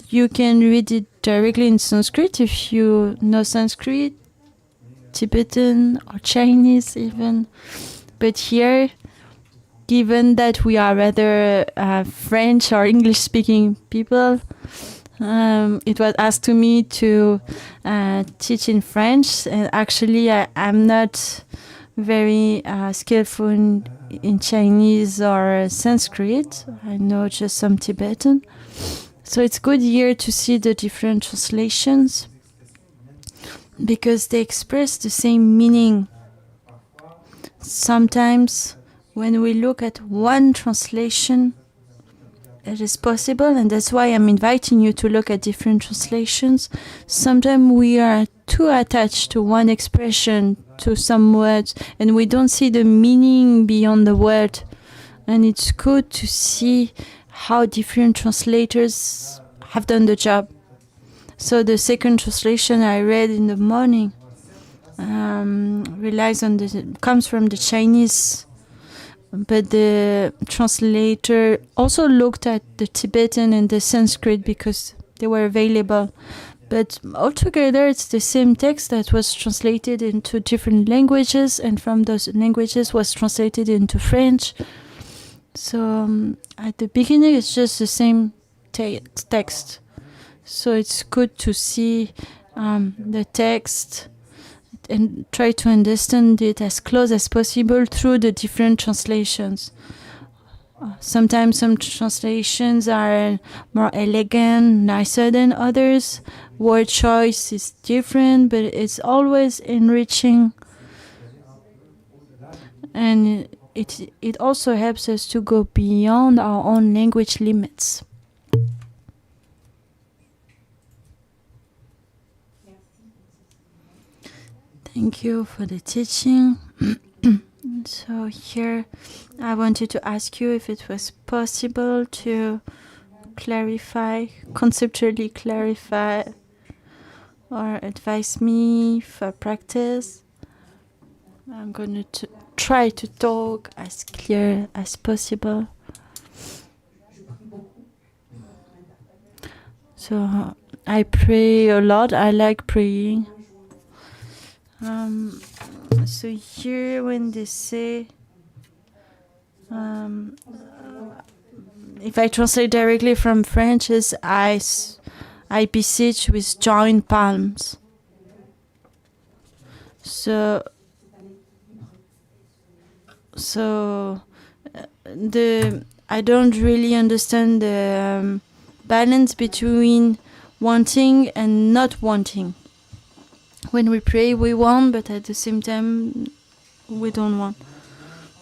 You can read it directly in Sanskrit if you know Sanskrit, Tibetan or Chinese even. But here, given that we are rather French or English-speaking people, it was asked to me to teach in French, and actually I'm not very skillful in Chinese or Sanskrit. I know just some Tibetan. So it's good here to see the different translations because they express the same meaning. Sometimes when we look at one translation, it is possible, and that's why I'm inviting you to look at different translations. Sometimes we are too attached to one expression, to some words, and we don't see the meaning beyond the word. And it's good to see how different translators have done the job. So the second translation I read in the morning comes from the Chinese, but the translator also looked at the Tibetan and the Sanskrit because they were available. But altogether, it's the same text that was translated into different languages, and from those languages was translated into French. So at the beginning, it's just the same text. So it's good to see the text and try to understand it as close as possible through the different translations. Sometimes some translations are more elegant, nicer than others. Word choice is different, but it's always enriching. And it also helps us to go beyond our own language limits. Thank you for the teaching. So here I wanted to ask you if it was possible to clarify, conceptually clarify, or advise me for practice. I'm going to try to talk as clear as possible. So I pray a lot. I like praying. So here when they say, if I translate directly from French, is I beseech with joined palms. So I don't really understand the balance between wanting and not wanting. When we pray, we want, but at the same time, we don't want.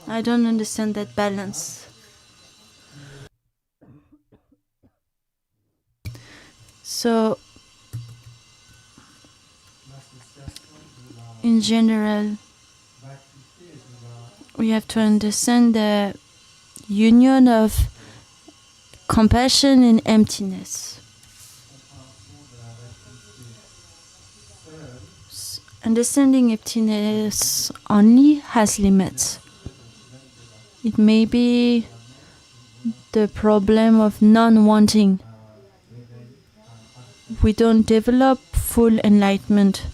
I don't understand that balance. So, in general, we have to understand the union of compassion and emptiness. Understanding emptiness only has limits. It may be the problem of non-wanting. We don't develop full enlightenment.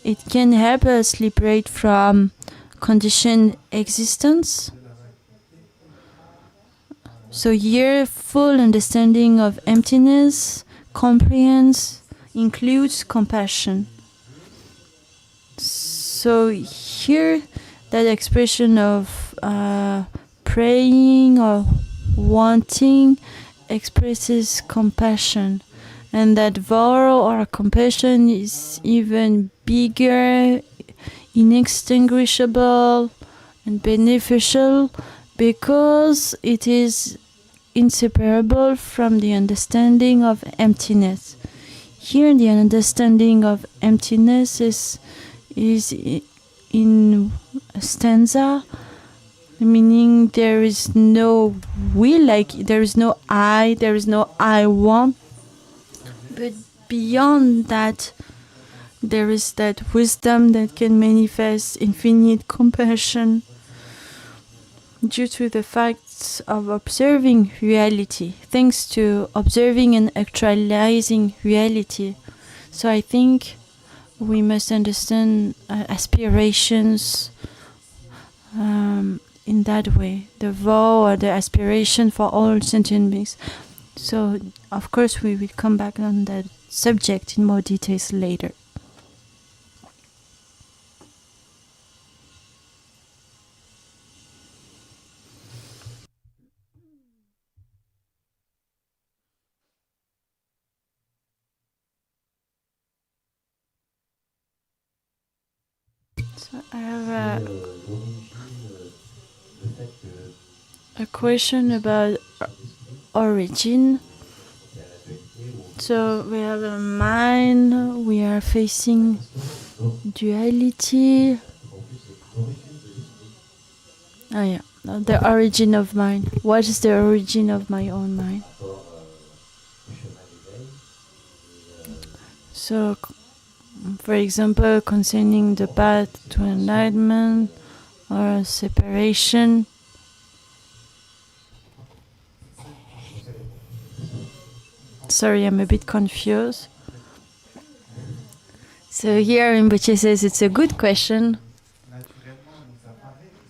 It can help us liberate from conditioned existence. So here, full understanding of emptiness includes compassion. So here, that expression of praying or wanting expresses compassion. And that vow or compassion is even bigger, inextinguishable, and beneficial because it is inseparable from the understanding of emptiness. Here, the understanding of emptiness is in a stanza, meaning there is no will, like there is no I want. But beyond that, there is that wisdom that can manifest infinite compassion due to the facts of observing reality, thanks to observing and actualizing reality. So I think we must understand aspirations in that way, the vow or the aspiration for all sentient beings. So, of course, we will come back on that subject in more details later. So I have a question about origin. So we have a mind, we are facing duality. The origin of mind. What is the origin of my own mind? So, for example, concerning the path to enlightenment or separation. Sorry, I'm a bit confused. So here Rinpoche says it's a good question.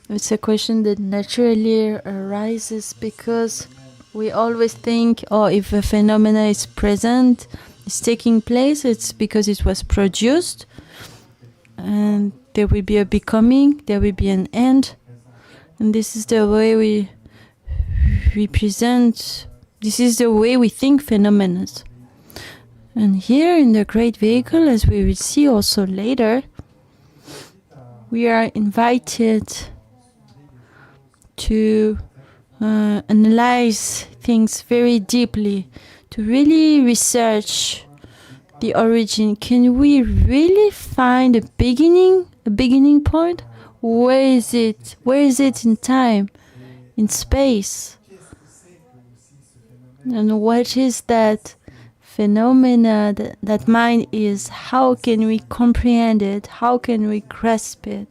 It's a question that naturally arises because we always think, if a phenomena is present, it's taking place, it's because it was produced, and there will be a becoming, there will be an end, and this is the way we present. This is the way we think phenomena. And here in the Great Vehicle, as we will see also later, we are invited to analyze things very deeply, to really research the origin. Can we really find a beginning point? Where is it? Where is it in time, in space? And what is that phenomena that mind is? How can we comprehend it? How can we grasp it?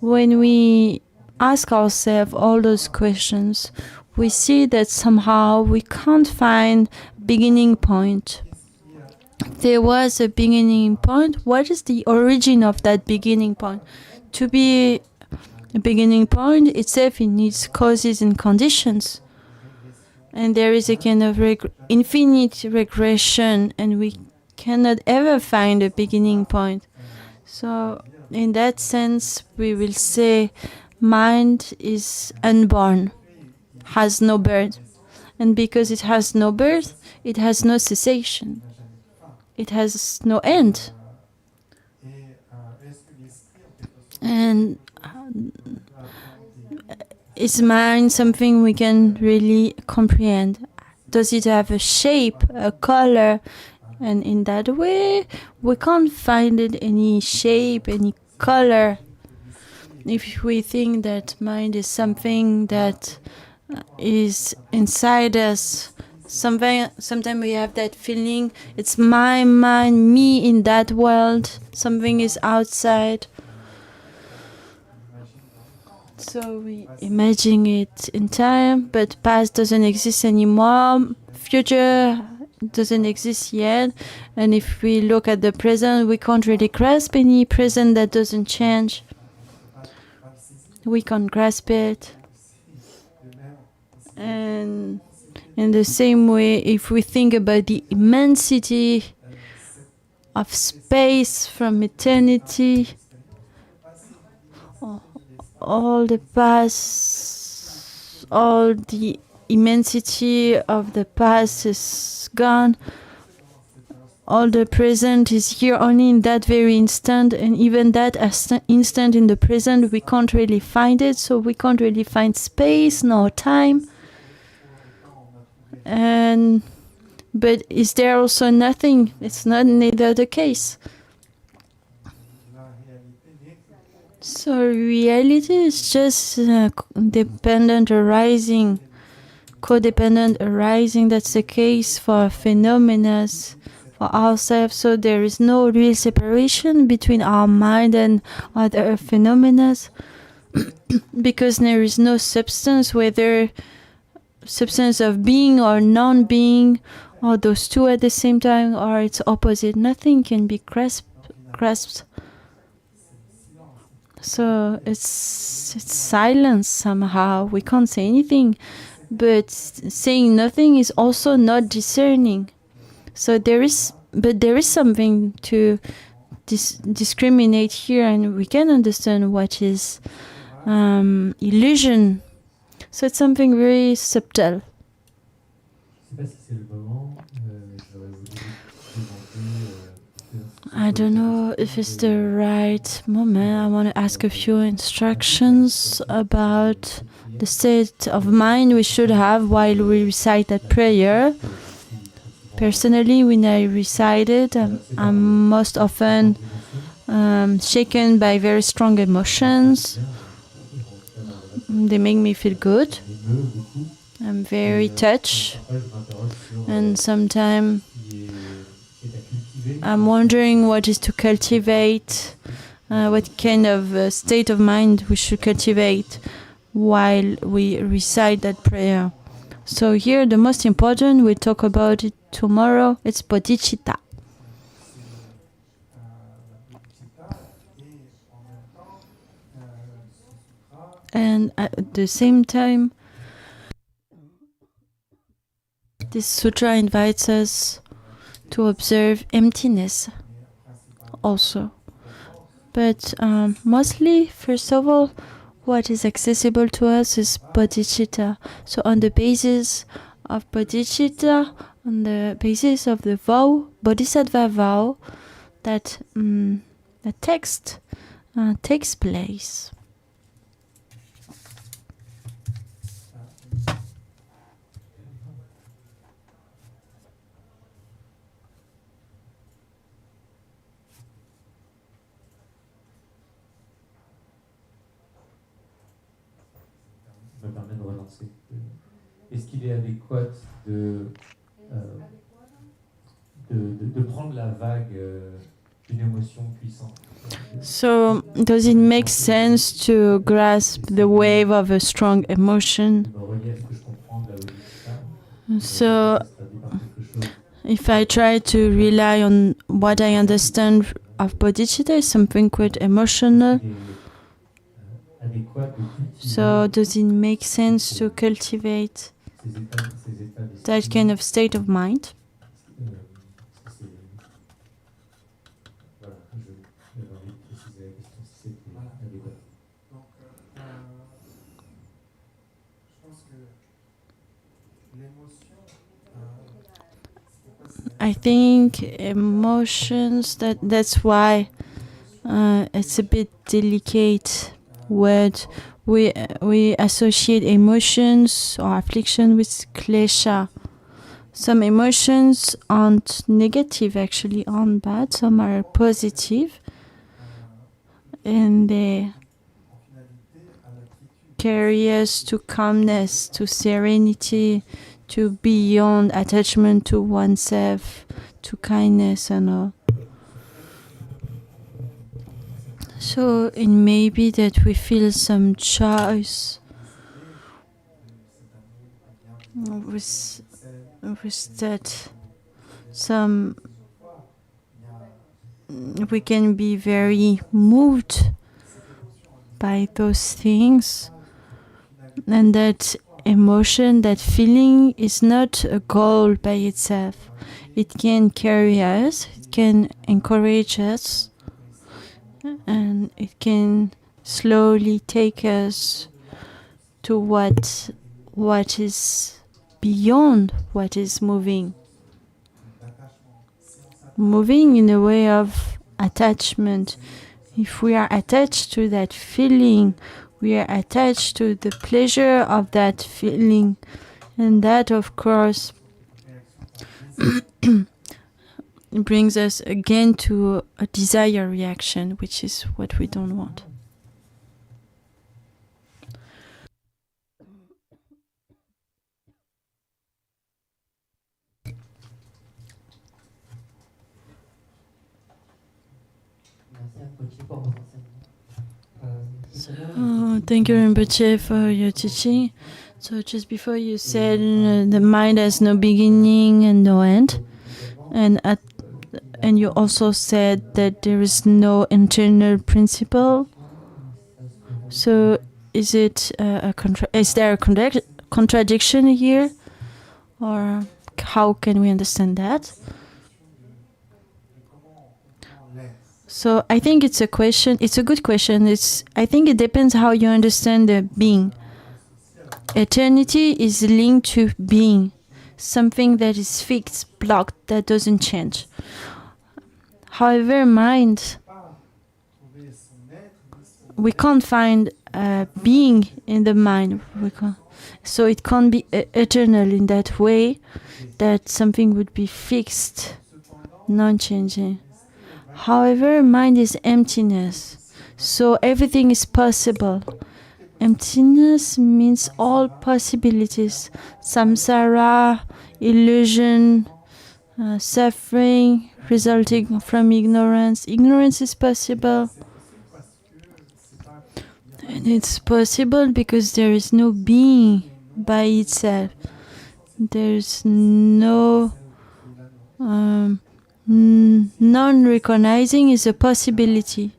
When we ask ourselves all those questions, we see that somehow we can't find beginning point. There was a beginning point. What is the origin of that beginning point? To be a beginning point itself, it needs causes and conditions. And there is a kind of infinite regression, and we cannot ever find a beginning point. So, in that sense, we will say mind is unborn, has no birth. And because it has no birth, it has no cessation. It has no end. And is mind something we can really comprehend? Does it have a shape, a color? And in that way, we can't find it any shape, any color. If we think that mind is something that is inside us, sometimes we have that feeling it's my mind, me in that world, something is outside. So we imagine it in time, but past doesn't exist anymore, future doesn't exist yet, and if we look at the present, we can't really grasp any present that doesn't change. We can't grasp it. And in the same way, if we think about the immensity of space from eternity, all the past, all the immensity of the past is gone. All the present is here only in that very instant, and even that instant in the present, we can't really find it, so we can't really find space nor time. But is there also nothing? It's not neither the case. So reality is just dependent arising, codependent arising. That's the case for phenomena, for ourselves. So there is no real separation between our mind and other phenomena, because there is no substance, whether substance of being or non-being, or those two at the same time, or its opposite. Nothing can be grasped. So it's silence somehow. We can't say anything, but saying nothing is also not discerning. So there is something to discriminate here, and we can understand what is illusion. So it's something very subtle. I don't know if it's the right moment. I want to ask a few instructions about the state of mind we should have while we recite that prayer. Personally, when I recite it, I'm most often shaken by very strong emotions. They make me feel good. I'm very touched. And sometimes I'm wondering what is to cultivate, what kind of state of mind we should cultivate while we recite that prayer. So here the most important, we'll talk about it tomorrow, it's bodhicitta. And at the same time, this sutra invites us to observe emptiness also. But mostly, first of all, what is accessible to us is bodhicitta. So on the basis of bodhicitta, on the basis of the vow, bodhisattva vow, that the text takes place. Me permet de relancer. est-ce qu'il est adéquat de prendre la vague d'une émotion puissante? So, does it make sense to grasp the wave of a strong emotion? So, if I try to rely on what I understand of bodhicitta, something quite emotional, so does it make sense to cultivate that kind of state of mind? I think emotions, that's why it's a bit delicate word. We associate emotions or affliction with klesha. Some emotions aren't negative, actually aren't bad. Some are positive, and they carry us to calmness, to serenity, to beyond attachment to oneself, to kindness and all. So it may be that we feel some choice with that. Some we can be very moved by those things, and that emotion, that feeling is not a goal by itself. It can carry us, it can encourage us, and it can slowly take us to what is beyond what is moving. Moving in a way of attachment. If we are attached to that feeling, we are attached to the pleasure of that feeling, and that, of course, brings us again to a desire reaction, which is what we don't want. Thank you, Rinpoche, for your teaching. So just before you said the mind has no beginning and no end, and you also said that there is no internal principle. So is it is there a contradiction here, or how can we understand that? So I think it's a question. It's a good question. I think it depends how you understand the being. Eternity is linked to being, something that is fixed, blocked, that doesn't change. However, mind, we can't find being in the mind. So it can't be eternal in that way, that something would be fixed, non-changing. However, mind is emptiness, so everything is possible. Emptiness means all possibilities. Samsara, illusion, suffering resulting from ignorance. Ignorance is possible. And it's possible because there is no being by itself. There's no non-recognizing is a possibility.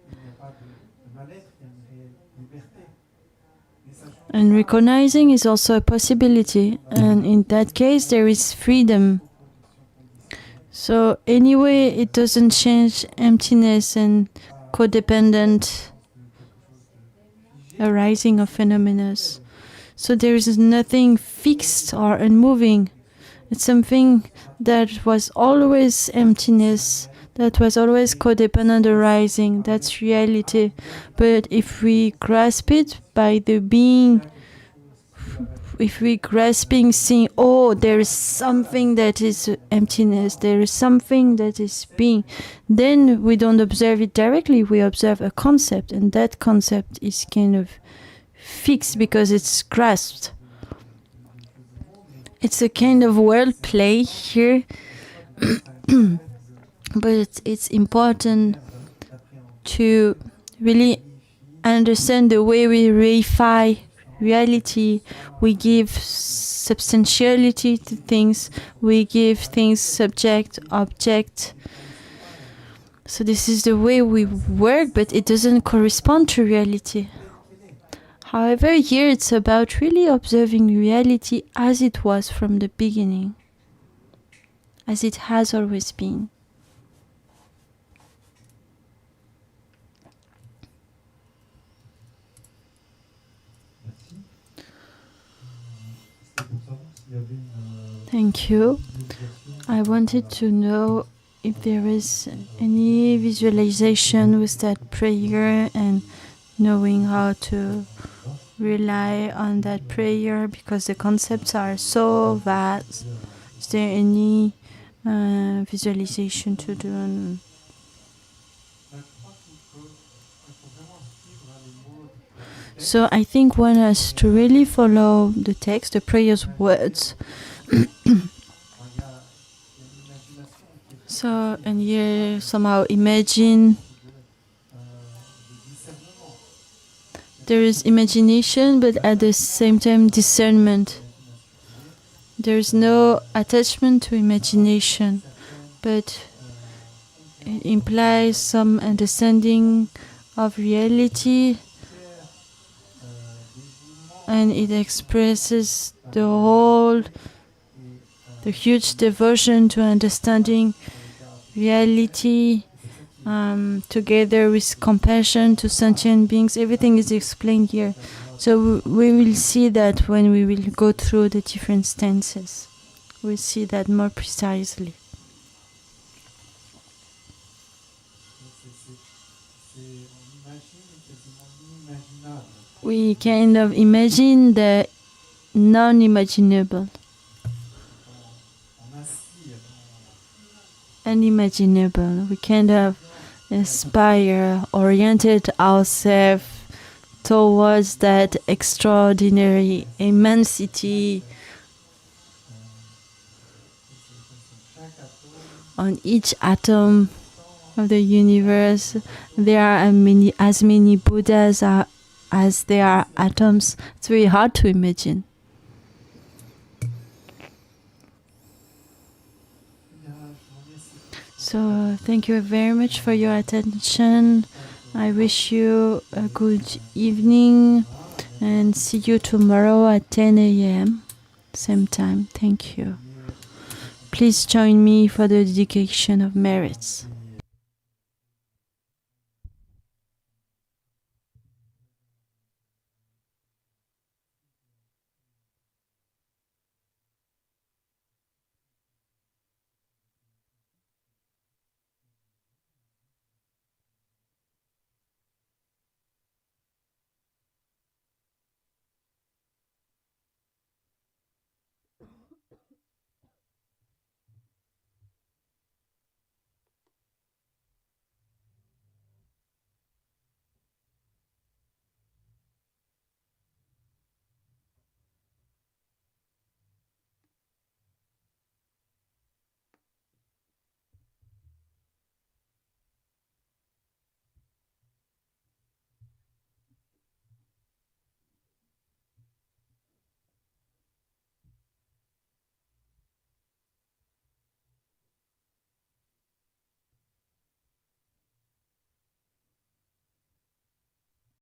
And recognizing is also a possibility. And in that case, there is freedom. So anyway, it doesn't change emptiness and codependent arising of phenomena. So there is nothing fixed or unmoving. It's something that was always emptiness, that was always codependent arising. That's reality. But if we grasp it by the being, if we grasping, seeing, oh, there is something that is emptiness, there is something that is being, then we don't observe it directly, we observe a concept, and that concept is kind of fixed because it's grasped. it's a kind of word play here, but it's important to really understand the way we reify reality. We give substantiality to things, we give things subject, object. So this is the way we work, but it doesn't correspond to reality. However, here it's about really observing reality as it was from the beginning, as it has always been. Thank you. I wanted to know if there is any visualization with that prayer and knowing how to rely on that prayer, because the concepts are so vast. Is there any visualization to do? So I think one has to really follow the text, the prayer's words. So, and here somehow imagine. There is imagination, but at the same time discernment. There is no attachment to imagination, but it implies some understanding of reality, and it expresses the huge devotion to understanding reality, together with compassion to sentient beings. Everything is explained here. So we will see that when we will go through the different stances. We'll see that more precisely. We kind of imagine the non-imaginable. Unimaginable. We kind of aspire, oriented ourselves towards that extraordinary immensity. On each atom of the universe, there are as many Buddhas as there are atoms. It's very hard to imagine. So thank you very much for your attention. I wish you a good evening and see you tomorrow at 10 a.m. same time. Thank you. Please join me for the dedication of merits.